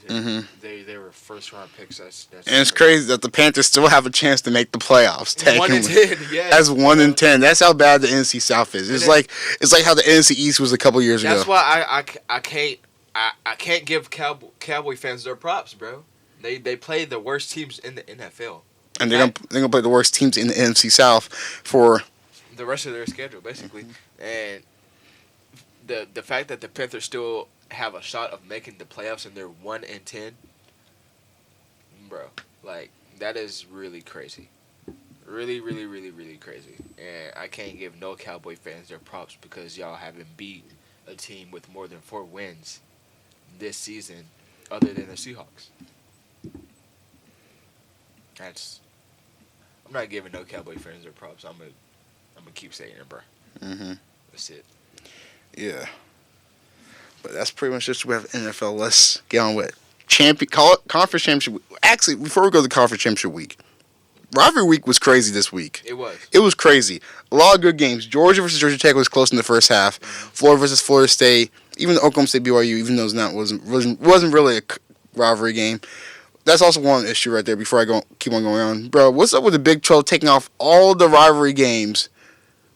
[SPEAKER 2] They were first-round picks. That's
[SPEAKER 1] and it's crazy that the Panthers still have a chance to make the playoffs.
[SPEAKER 2] 1-10, yeah.
[SPEAKER 1] That's 1-10. That's how bad the NFC South is. It's like how the NFC East was a couple years ago.
[SPEAKER 2] That's why I can't give Cowboy fans their props, bro. They play the worst teams in the NFL.
[SPEAKER 1] And they're gonna play the worst teams in the NFC South for
[SPEAKER 2] the rest of their schedule, basically. And the fact that the Panthers still have a shot of making the playoffs and they're 1-10, bro, like that is really crazy, really, really, really, really crazy. And I can't give no Cowboy fans their props because y'all haven't beat a team with more than 4 wins this season, other than the Seahawks. I'm not giving no Cowboy fans their props. I'm gonna keep saying it, bro. That's it.
[SPEAKER 1] Yeah. But that's pretty much just what we have NFL. Let's get on with conference championship. Actually, before we go to the conference championship week, rivalry week was crazy this week.
[SPEAKER 2] It was.
[SPEAKER 1] It was crazy. A lot of good games. Georgia versus Georgia Tech was close in the first half. Florida versus Florida State. Even Oklahoma State BYU, even though it wasn't really a rivalry game. That's also one issue right there before I keep on going on. Bro, what's up with the Big 12 taking off all the rivalry games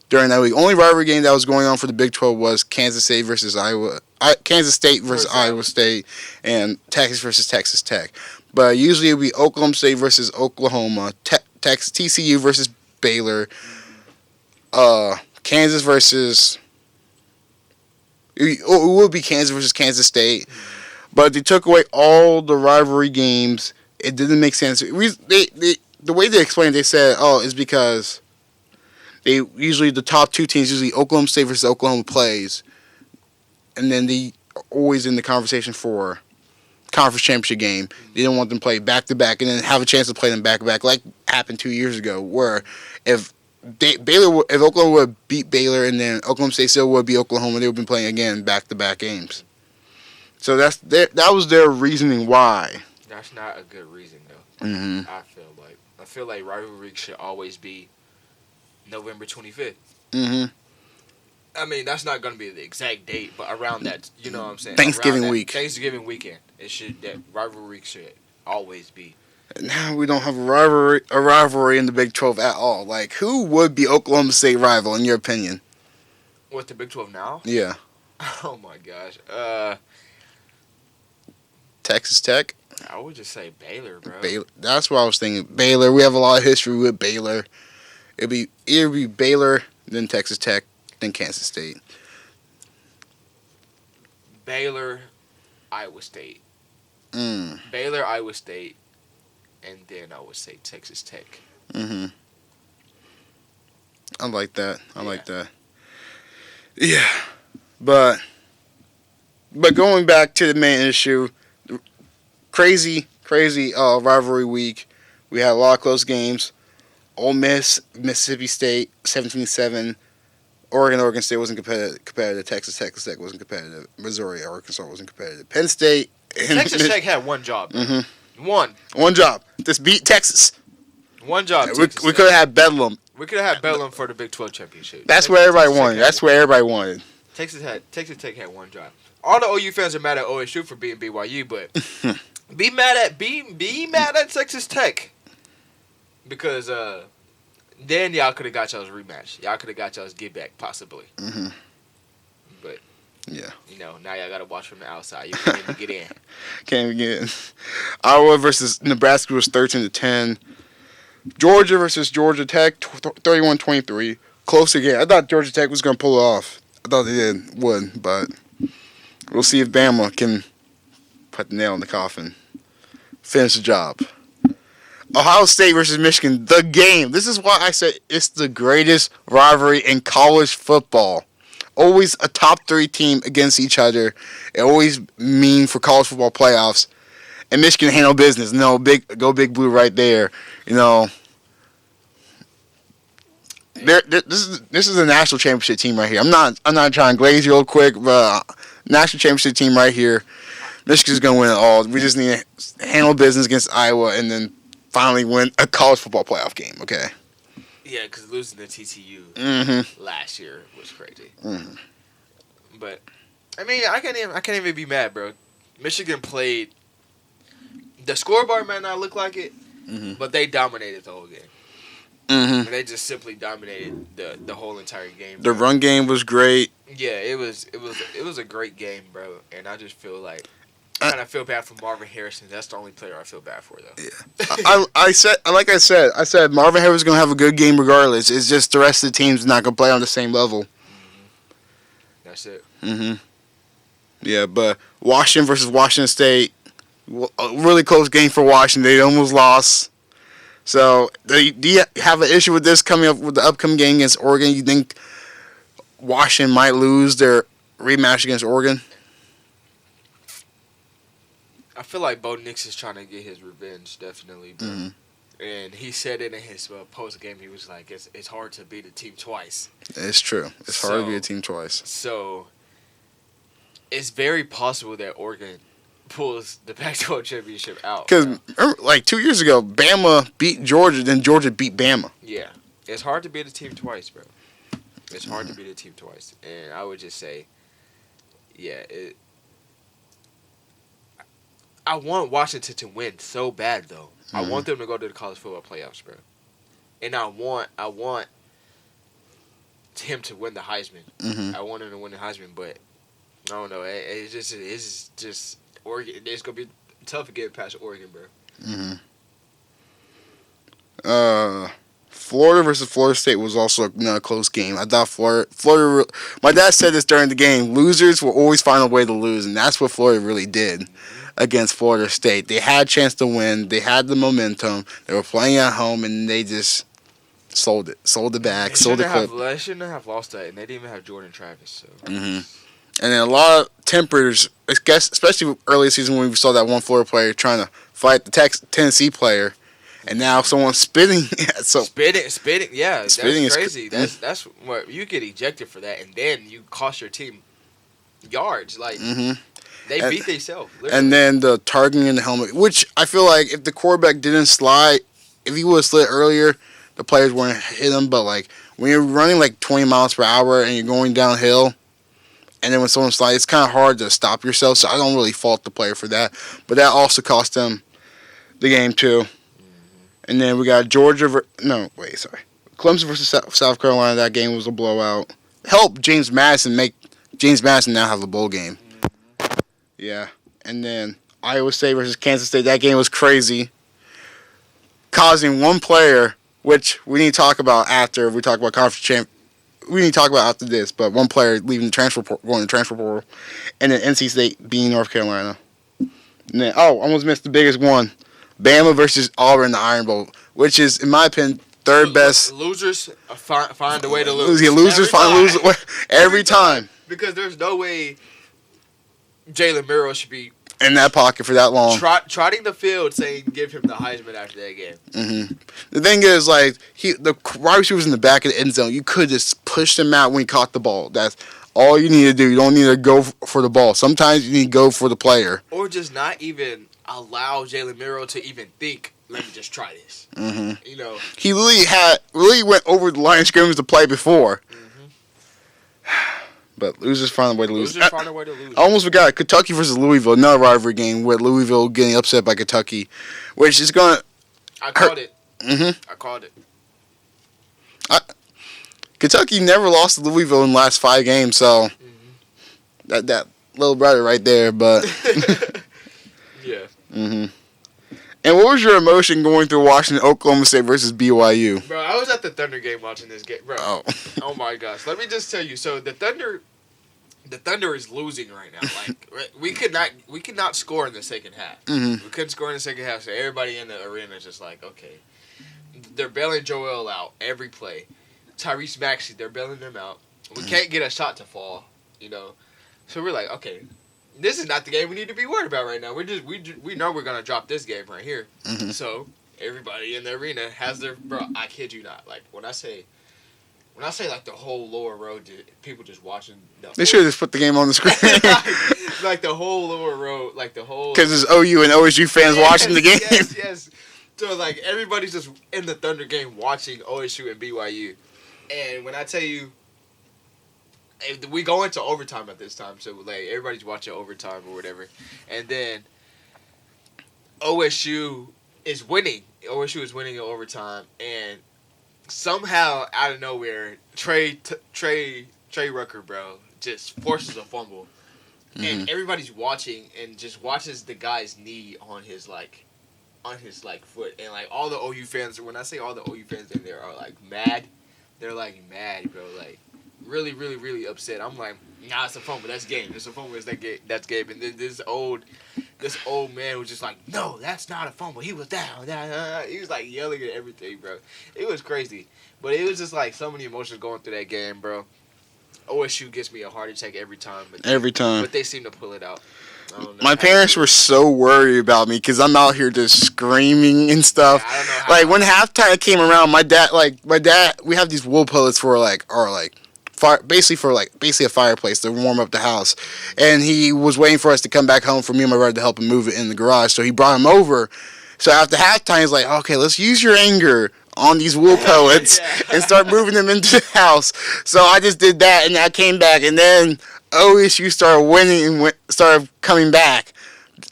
[SPEAKER 1] during that week? Only rivalry game that was going on for the Big 12 was Kansas State versus Iowa. Kansas State versus Iowa State and Texas versus Texas Tech. But usually it would be Oklahoma State versus Oklahoma, TCU versus Baylor, Kansas versus... It would be Kansas versus Kansas State. But they took away all the rivalry games. It didn't make sense. The way they explained it, they said, it's because the top 2 teams, usually Oklahoma State versus Oklahoma plays. And then they always in the conversation for conference championship game. They didn't want them to play back-to-back and then have a chance to play them back-to-back like happened 2 years ago where if Oklahoma would beat Baylor and then Oklahoma State still would beat Oklahoma, they would have been playing again back-to-back games. So that was their reasoning why.
[SPEAKER 2] That's not a good reason though. I feel like rivalry should always be November 25th. I mean, that's not going to be the exact date, but around that, you know what I'm saying?
[SPEAKER 1] Thanksgiving week.
[SPEAKER 2] Thanksgiving weekend. That rivalry should always be.
[SPEAKER 1] Now we don't have a rivalry in the Big 12 at all. Like, who would be Oklahoma State rival in your opinion?
[SPEAKER 2] What's the Big 12 now?
[SPEAKER 1] Yeah.
[SPEAKER 2] Oh my gosh.
[SPEAKER 1] Texas Tech?
[SPEAKER 2] I would just say Baylor, bro.
[SPEAKER 1] Baylor. That's what I was thinking. Baylor. We have a lot of history with Baylor. It'd be Baylor, then Texas Tech. than Kansas State.
[SPEAKER 2] Baylor, Iowa State. Baylor, Iowa State, and then I would say Texas Tech.
[SPEAKER 1] I like that. I like that. Yeah, but going back to the main issue, crazy rivalry week. We had a lot of close games. Ole Miss, Mississippi State, 17-7. Oregon State wasn't competitive. Texas Tech wasn't competitive. Missouri, Arkansas wasn't competitive. Penn State.
[SPEAKER 2] Texas Tech had one job. One
[SPEAKER 1] job. Just beat Texas.
[SPEAKER 2] One job.
[SPEAKER 1] We could have had Bedlam.
[SPEAKER 2] We could have had Bedlam for the Big 12 championship.
[SPEAKER 1] That's what everybody wanted.
[SPEAKER 2] Texas Tech had one job. All the OU fans are mad at OSU for being BYU, but be mad at Texas Tech because then y'all could have got y'all's rematch. Y'all could have got y'all's get back possibly. But
[SPEAKER 1] yeah,
[SPEAKER 2] now y'all got to watch from the outside. You can't even get in.
[SPEAKER 1] Can't even get in. Iowa versus Nebraska was 13-10. Georgia versus Georgia Tech, 31-23. Close again. I thought Georgia Tech was going to pull it off. I thought they would, but we'll see if Bama can put the nail in the coffin. Finish the job. Ohio State versus Michigan, the game. This is why I said it's the greatest rivalry in college football. Always a top 3 team against each other. It always mean for college football playoffs. And Michigan handle business. No, go Big Blue right there. This is a national championship team right here. I'm not trying to glaze you real quick, but national championship team right here. Michigan's gonna win it all. We just need to handle business against Iowa and then finally win a college football playoff game. Okay.
[SPEAKER 2] Yeah, because losing to TCU last year was crazy. But I mean, I can't even be mad, bro. Michigan played. The scoreboard might not look like it, but they dominated the whole game. They just simply dominated the whole entire game.
[SPEAKER 1] The run game was great.
[SPEAKER 2] Yeah, it was a great game, bro. And I just feel like I kind of feel bad for Marvin Harrison. That's the only player I feel bad for, though.
[SPEAKER 1] Yeah, I said Marvin Harrison's gonna have a good game regardless. It's just the rest of the team's not gonna play on the same level.
[SPEAKER 2] That's it.
[SPEAKER 1] Yeah, but Washington versus Washington State, a really close game for Washington. They almost lost. So, do you have an issue with this coming up with the upcoming game against Oregon? You think Washington might lose their rematch against Oregon?
[SPEAKER 2] I feel like Bo Nix is trying to get his revenge, definitely. Bro. And he said it in his post game. He was like, "It's hard to beat a team twice."
[SPEAKER 1] It's true. It's hard to beat a team twice.
[SPEAKER 2] So, it's very possible that Oregon pulls the Pac-12 championship out.
[SPEAKER 1] Because, like 2 years ago, Bama beat Georgia, then Georgia beat Bama.
[SPEAKER 2] Yeah. It's hard to beat a team twice, bro. It's hard to beat a team twice. And I would just say, yeah, I want Washington to win so bad, though. I want them to go to the college football playoffs, bro. And I want him to win the Heisman. I want him to win the Heisman, but I don't know. It's just Oregon. It's gonna be tough to get past Oregon, bro.
[SPEAKER 1] Florida versus Florida State was also a close game. I thought Florida. My dad said this during the game. Losers will always find a way to lose, and that's what Florida really did against Florida State. They had a chance to win. They had the momentum. They were playing at home, and they just sold it back, sold the clip.
[SPEAKER 2] They shouldn't have lost that, and they didn't even have Jordan Travis. So.
[SPEAKER 1] And then a lot of tempers, especially early season when we saw that one Florida player trying to fight the Tennessee player, and now someone's spitting.
[SPEAKER 2] Spitting. Yeah, that's crazy.
[SPEAKER 1] Is
[SPEAKER 2] that's what you get ejected for that, and then you cost your team yards. Like they beat themselves.
[SPEAKER 1] And then the targeting in the helmet, which I feel like if the quarterback didn't slide, if he would have slid earlier, the players wouldn't hit him. But like when you're running like 20 miles per hour and you're going downhill. And then when someone slides, it's kind of hard to stop yourself. So I don't really fault the player for that. But that also cost them the game too. And then we got Clemson versus South Carolina. That game was a blowout. Help James Madison now have a bowl game. Yeah. And then Iowa State versus Kansas State. That game was crazy. Causing one player, which we need to talk about after we talk about conference we need to talk about after this, but one player leaving the going to transfer portal, and then NC State being North Carolina. And then, almost missed the biggest one. Bama versus Auburn in the Iron Bowl, which is, in my opinion, third best.
[SPEAKER 2] Losers find a way to lose.
[SPEAKER 1] Yeah, losers find lose every time.
[SPEAKER 2] Because there's no way Jalen Murrow should be
[SPEAKER 1] in that pocket for that long.
[SPEAKER 2] Trotting the field saying give him the Heisman after that game.
[SPEAKER 1] Mm-hmm. The thing is, like, the wide receiver was in the back of the end zone. You could just push him out when he caught the ball. That's all you need to do. You don't need to go for the ball. Sometimes you need to go for the player.
[SPEAKER 2] Or just not even allow Jalen Murrow to even think, let me just try this.
[SPEAKER 1] Mm-hmm.
[SPEAKER 2] You know,
[SPEAKER 1] he really went over the line of scrimmage to play before.
[SPEAKER 2] Mm-hmm.
[SPEAKER 1] But losers find a way to lose.
[SPEAKER 2] Losers find a way to lose.
[SPEAKER 1] I almost forgot Kentucky versus Louisville, another rivalry game with Louisville getting upset by Kentucky, which is going to.
[SPEAKER 2] I called it.
[SPEAKER 1] Mm-hmm.
[SPEAKER 2] I called it.
[SPEAKER 1] Kentucky never lost to Louisville in the last 5 games, so that little brother right there. But
[SPEAKER 2] yeah.
[SPEAKER 1] Mm-hmm. And what was your emotion going through watching Oklahoma State versus BYU?
[SPEAKER 2] Bro, I was at the Thunder game watching this game, bro.
[SPEAKER 1] Oh
[SPEAKER 2] My gosh. Let me just tell you. So the Thunder is losing right now. Like we could not score in the second half.
[SPEAKER 1] Mm-hmm.
[SPEAKER 2] We couldn't score in the second half, so everybody in the arena is just like, okay. They're bailing Joel out every play. Tyrese Maxey, they're bailing them out. We can't get a shot to fall, you know. So we're like, okay, this is not the game we need to be worried about right now. We know we're gonna drop this game right here.
[SPEAKER 1] Mm-hmm.
[SPEAKER 2] So everybody in the arena has their I kid you not. Like when I say like the whole lower row, people just watching.
[SPEAKER 1] They should have just put the game on the screen.
[SPEAKER 2] like the whole lower row, like the whole.
[SPEAKER 1] Because there's OU and OSU fans watching the game.
[SPEAKER 2] Yes. So like everybody's just in the Thunder game watching OSU and BYU, and when I tell you. We go into overtime at this time, so like everybody's watching overtime or whatever, and then OSU is winning. OSU is winning in overtime, and somehow out of nowhere, Trey Rucker, bro, just forces a fumble, and everybody's watching and just watches the guy's knee on his foot, and like all the OU fans. When I say all the OU fans in there are like mad, they're like mad, bro, like. Really, really, really upset. I'm like, nah, it's a fumble. That's game. It's a fumble. That's game. And then this old man was just like, no, that's not a fumble. He was down. He was like yelling at everything, bro. It was crazy, but it was just like so many emotions going through that game, bro. OSU gets me a heart attack every time. But they seem to pull it out.
[SPEAKER 1] My parents were so worried about me because I'm out here just screaming and stuff.
[SPEAKER 2] Yeah, I don't know how
[SPEAKER 1] like when halftime came around, my dad, we have these wool pellets for basically a fireplace to warm up the house, and he was waiting for us to come back home for me and my brother to help him move it in the garage. So he brought him over. So after halftime, he's like, "Okay, let's use your anger on these wool pellets and start moving them into the house." So I just did that, and I came back, and then OSU started winning and started coming back.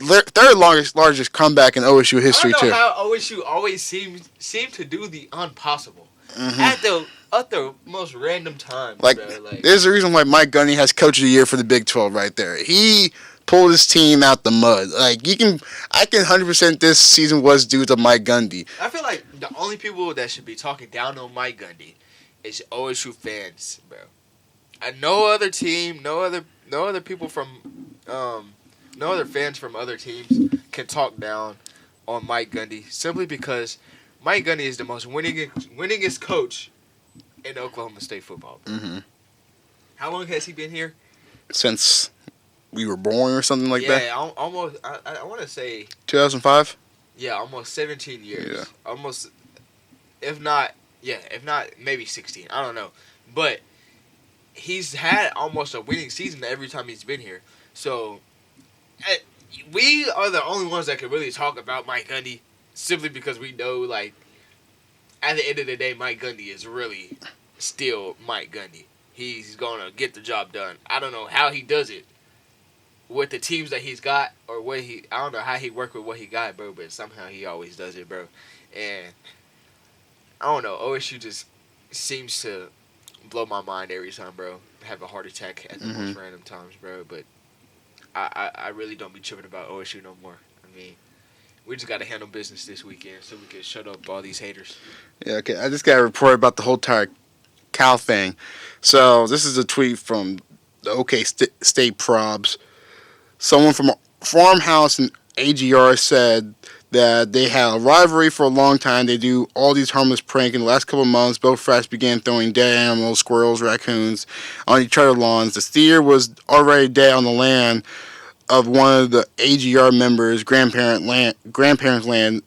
[SPEAKER 1] Third largest comeback in OSU history
[SPEAKER 2] I don't know
[SPEAKER 1] too.
[SPEAKER 2] how OSU always seem to do the impossible at the most random times.
[SPEAKER 1] Like,
[SPEAKER 2] bro.
[SPEAKER 1] There's a reason why Mike Gundy has Coach of the Year for the Big 12 right there. He pulled his team out the mud. Like I can 100% this season was due to Mike Gundy.
[SPEAKER 2] I feel like the only people that should be talking down on Mike Gundy is OSU fans, bro. And no other team, no other people from, no other fans from other teams can talk down on Mike Gundy simply because Mike Gundy is the most winningest coach in Oklahoma State football.
[SPEAKER 1] Mm-hmm.
[SPEAKER 2] How long has he been here?
[SPEAKER 1] Since we were born or something like that?
[SPEAKER 2] Yeah, almost. I want to say
[SPEAKER 1] 2005?
[SPEAKER 2] Yeah, almost 17 years.
[SPEAKER 1] Yeah.
[SPEAKER 2] Almost, if not, maybe 16. I don't know. But he's had almost a winning season every time he's been here. So, we are the only ones that can really talk about Mike Gundy simply because we know, like, at the end of the day, Mike Gundy is really still Mike Gundy. He's going to get the job done. I don't know how he does it with the teams that he's got or I don't know how he worked with what he got, bro, but somehow he always does it, bro. And I don't know, OSU just seems to blow my mind every time, bro. Have a heart attack at the most random times, bro, but I really don't be tripping about OSU no more. I mean, we just got to handle business this weekend so we can shut up all these haters.
[SPEAKER 1] Yeah, okay. I just got a report about the whole entire Cal thing. So this is a tweet from the OK State Probs. Someone from Farmhouse in AGR said that they had a rivalry for a long time. They do all these harmless pranks. In the last couple of months, both frats began throwing dead animals, squirrels, raccoons, on each other's lawns. The steer was already dead on the land of one of the AGR members' grandparents' land.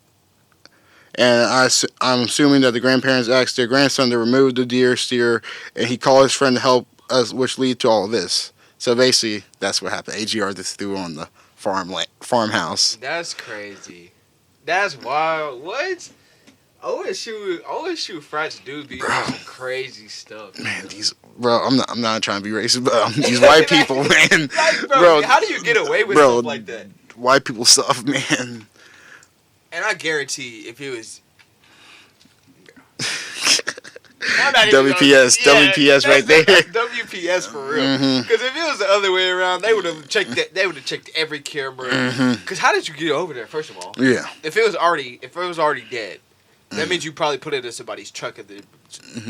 [SPEAKER 1] And I'm assuming that the grandparents asked their grandson to remove the steer, and he called his friend to help us, which led to all of this. So basically, that's what happened. AGR just threw on the farmhouse.
[SPEAKER 2] That's crazy. That's wild. What? OSU frats do be doing some crazy stuff.
[SPEAKER 1] Man, I'm not trying to be racist, but these white people, man.
[SPEAKER 2] Like, bro, how do you get away with stuff like that?
[SPEAKER 1] White people stuff, man.
[SPEAKER 2] And I guarantee if it was
[SPEAKER 1] WPS right there.
[SPEAKER 2] WPS for real. Because if it was the other way around, they would have checked that. They would have checked every camera. Because how did you get over there? First of all,
[SPEAKER 1] yeah.
[SPEAKER 2] If it was already dead, that means you probably put it in somebody's truck at the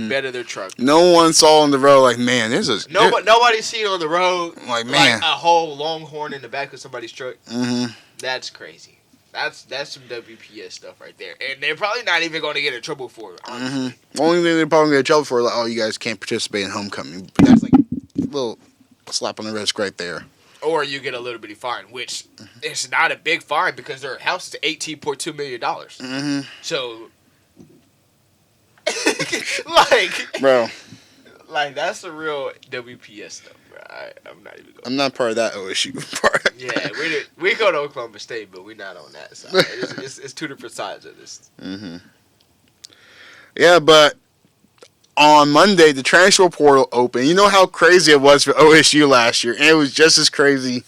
[SPEAKER 2] bed of their truck.
[SPEAKER 1] No one saw on the road like, man,
[SPEAKER 2] nobody's seen on the road
[SPEAKER 1] like, man,
[SPEAKER 2] a whole longhorn in the back of somebody's truck. That's crazy. That's some WPS stuff right there, and they're probably not even going to get in trouble for it. Honestly.
[SPEAKER 1] The only thing they're probably going to get in trouble for is like, oh, you guys can't participate in homecoming. But that's like a little slap on the wrist right there.
[SPEAKER 2] Or you get a little bitty fine, which it's not a big fine because their house is $18.2 million. So,
[SPEAKER 1] bro,
[SPEAKER 2] that's the real WPS stuff. I'm not even going.
[SPEAKER 1] I'm not part of that OSU part.
[SPEAKER 2] Yeah, we go to Oklahoma State, but we're not on that side. It's two different sides of this.
[SPEAKER 1] Yeah, but on Monday, the transfer portal opened. You know how crazy it was for OSU last year, and it was just as crazy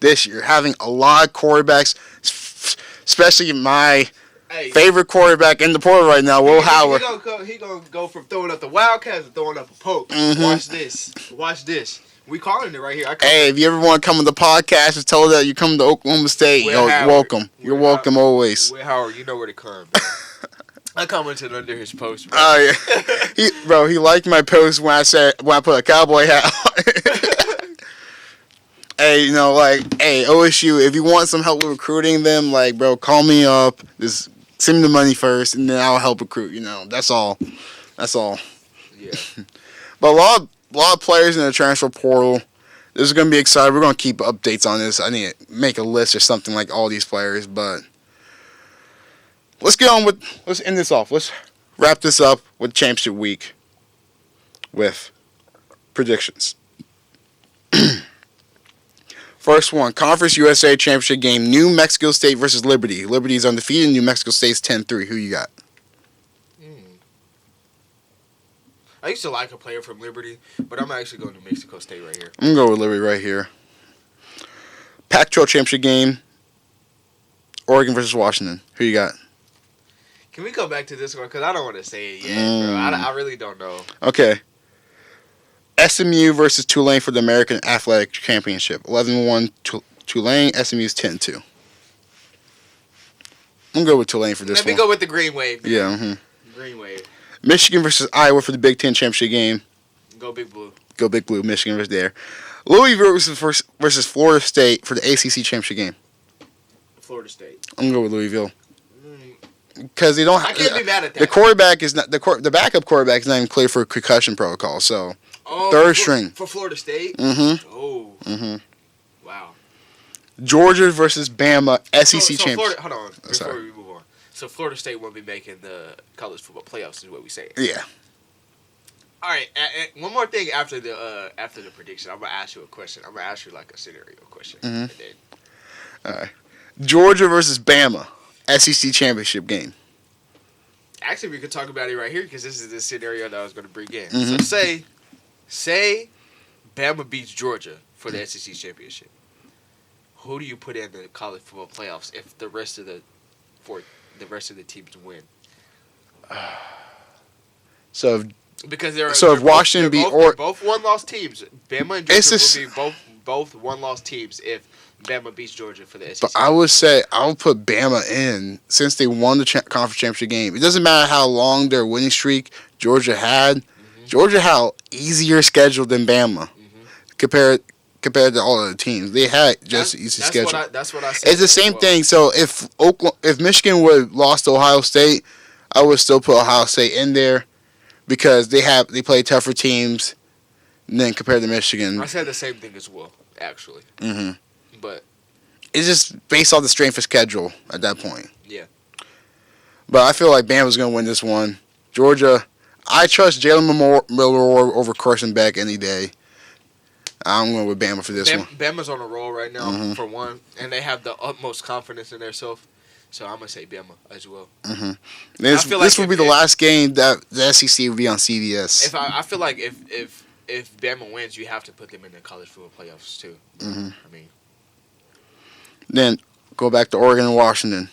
[SPEAKER 1] this year. Having a lot of quarterbacks, especially my favorite quarterback in the portal right now, Will Howard.
[SPEAKER 2] He gonna go from throwing up the Wildcats to throwing up a poke. Watch this. We calling it right here.
[SPEAKER 1] Hey, if you ever want to come on the podcast and tell her that you come to Oklahoma State, you're welcome. You're welcome always.
[SPEAKER 2] Will Howard, you know where to come. I commented under his post, bro.
[SPEAKER 1] Oh yeah, he liked my post when I put a cowboy hat on. Hey, OSU, if you want some help with recruiting them, bro, call me up. Just send me the money first, and then I'll help recruit. That's all.
[SPEAKER 2] Yeah.
[SPEAKER 1] But a lot of players in the transfer portal. This is going to be exciting. We're going to keep updates on this. I need to make a list or something like all these players. But let's end this off. Let's wrap this up with championship week with predictions. First one, Conference USA Championship game, New Mexico State versus Liberty. Liberty is undefeated. New Mexico State's 10-3. Who you got?
[SPEAKER 2] I used to like a player from Liberty, but I'm actually going to Mexico State right here.
[SPEAKER 1] I'm going to go with Liberty right here. Pac-12 championship game, Oregon versus Washington. Who you got?
[SPEAKER 2] Can we go back to this one? Because I don't want to say it yet, bro. I really don't know. Okay.
[SPEAKER 1] SMU versus Tulane for the American Athletic Championship. 11-1 Tulane. SMU's 10-2. I'm going to go with Tulane for this one.
[SPEAKER 2] Let me go with the Green Wave.
[SPEAKER 1] Yeah.
[SPEAKER 2] Green Wave.
[SPEAKER 1] Michigan versus Iowa for the Big Ten championship game.
[SPEAKER 2] Go Big Blue.
[SPEAKER 1] Go Big Blue. Michigan versus there. Louisville versus Florida State for the ACC championship game.
[SPEAKER 2] Florida State.
[SPEAKER 1] I'm gonna go with Louisville. Because they don't.
[SPEAKER 2] I can't be mad at that.
[SPEAKER 1] The quarterback is not the backup quarterback is not even cleared for a concussion protocol. So third string
[SPEAKER 2] for Florida State. Wow.
[SPEAKER 1] Georgia versus Bama SEC championship.
[SPEAKER 2] Hold on. Before we move on. So Florida State won't be making the college football playoffs, is what we say.
[SPEAKER 1] Yeah.
[SPEAKER 2] All right. One more thing after the prediction, I'm gonna ask you a question. I'm gonna ask you like a scenario question. And then...
[SPEAKER 1] All right. Georgia versus Bama SEC championship game.
[SPEAKER 2] Actually, we could talk about it right here because this is the scenario that I was gonna bring in. So say Bama beats Georgia for the SEC championship. Who do you put in the college football playoffs if the rest of the teams win? If
[SPEAKER 1] Washington beat
[SPEAKER 2] both one-loss teams, Bama and Georgia will be both one-loss teams if Bama beats Georgia for the SEC.
[SPEAKER 1] But I would say I would put Bama in since they won the conference championship game. It doesn't matter how long their winning streak Georgia had. Georgia had easier schedule than Bama compared to all other teams. They had just an easy schedule.
[SPEAKER 2] That's what I said.
[SPEAKER 1] It's the same thing. So if Michigan would have lost to Ohio State, I would still put Ohio State in there because they play tougher teams than compared to Michigan.
[SPEAKER 2] I said the same thing as well, actually. But
[SPEAKER 1] it's just based off the strength of schedule at that point.
[SPEAKER 2] Yeah.
[SPEAKER 1] But I feel like Bama's going to win this one. Georgia, I trust Jalen Miller over Carson Beck any day. I'm going with Bama for this one.
[SPEAKER 2] Bama's on a roll right now, for one, and they have the utmost confidence in themselves. So I'm going to say Bama as well.
[SPEAKER 1] This will be the last game that the SEC will be on CBS.
[SPEAKER 2] I feel like if Bama wins, you have to put them in the college football playoffs too. I mean,
[SPEAKER 1] then go back to Oregon and Washington.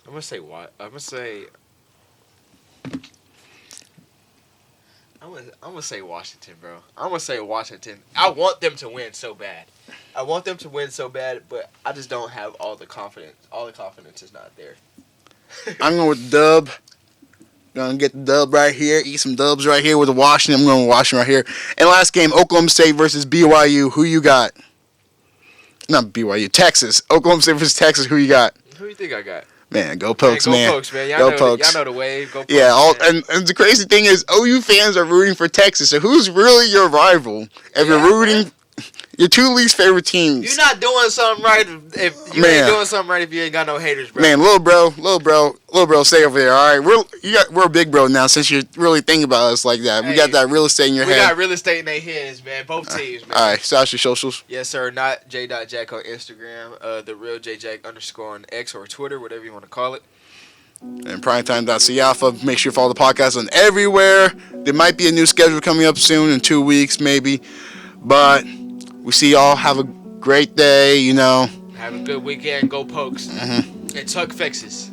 [SPEAKER 2] I'm gonna say what? I'm gonna say Washington, bro. I'm gonna say Washington. I want them to win so bad. But I just don't have all the confidence. All the confidence is not there.
[SPEAKER 1] I'm going with the dub. Gonna get the dub right here. Eat some dubs right here with the Washington. I'm going with Washington right here. And last game, Oklahoma State versus BYU. Who you got? Not BYU. Texas. Oklahoma State versus Texas. Who you got?
[SPEAKER 2] Who you think I got?
[SPEAKER 1] Man, go Pokes, man.
[SPEAKER 2] Go Pokes, man.
[SPEAKER 1] Go Pokes.
[SPEAKER 2] Y'all know the wave. Go Pokes,
[SPEAKER 1] yeah, and the crazy thing is, OU fans are rooting for Texas. So who's really your rival? If you're rooting, your two least favorite teams.
[SPEAKER 2] You're not doing something right if you ain't doing something right if you ain't got no haters, bro.
[SPEAKER 1] Man, little bro, stay over there. All right, we're a big bro now since you're really thinking about us like that. We got that real estate in your head.
[SPEAKER 2] We got real estate in their heads, man. Both teams, man.
[SPEAKER 1] All right, so that's your socials.
[SPEAKER 2] Yes, sir. Not J.Jack on Instagram. The real JJack _ on X or Twitter, whatever you want to call it.
[SPEAKER 1] And primetime.Siafa. Make sure you follow the podcast on everywhere. There might be a new schedule coming up soon in 2 weeks, maybe. But we see y'all. Have a great day,
[SPEAKER 2] Have a good weekend. Go Pokes. And Tuck Fexes.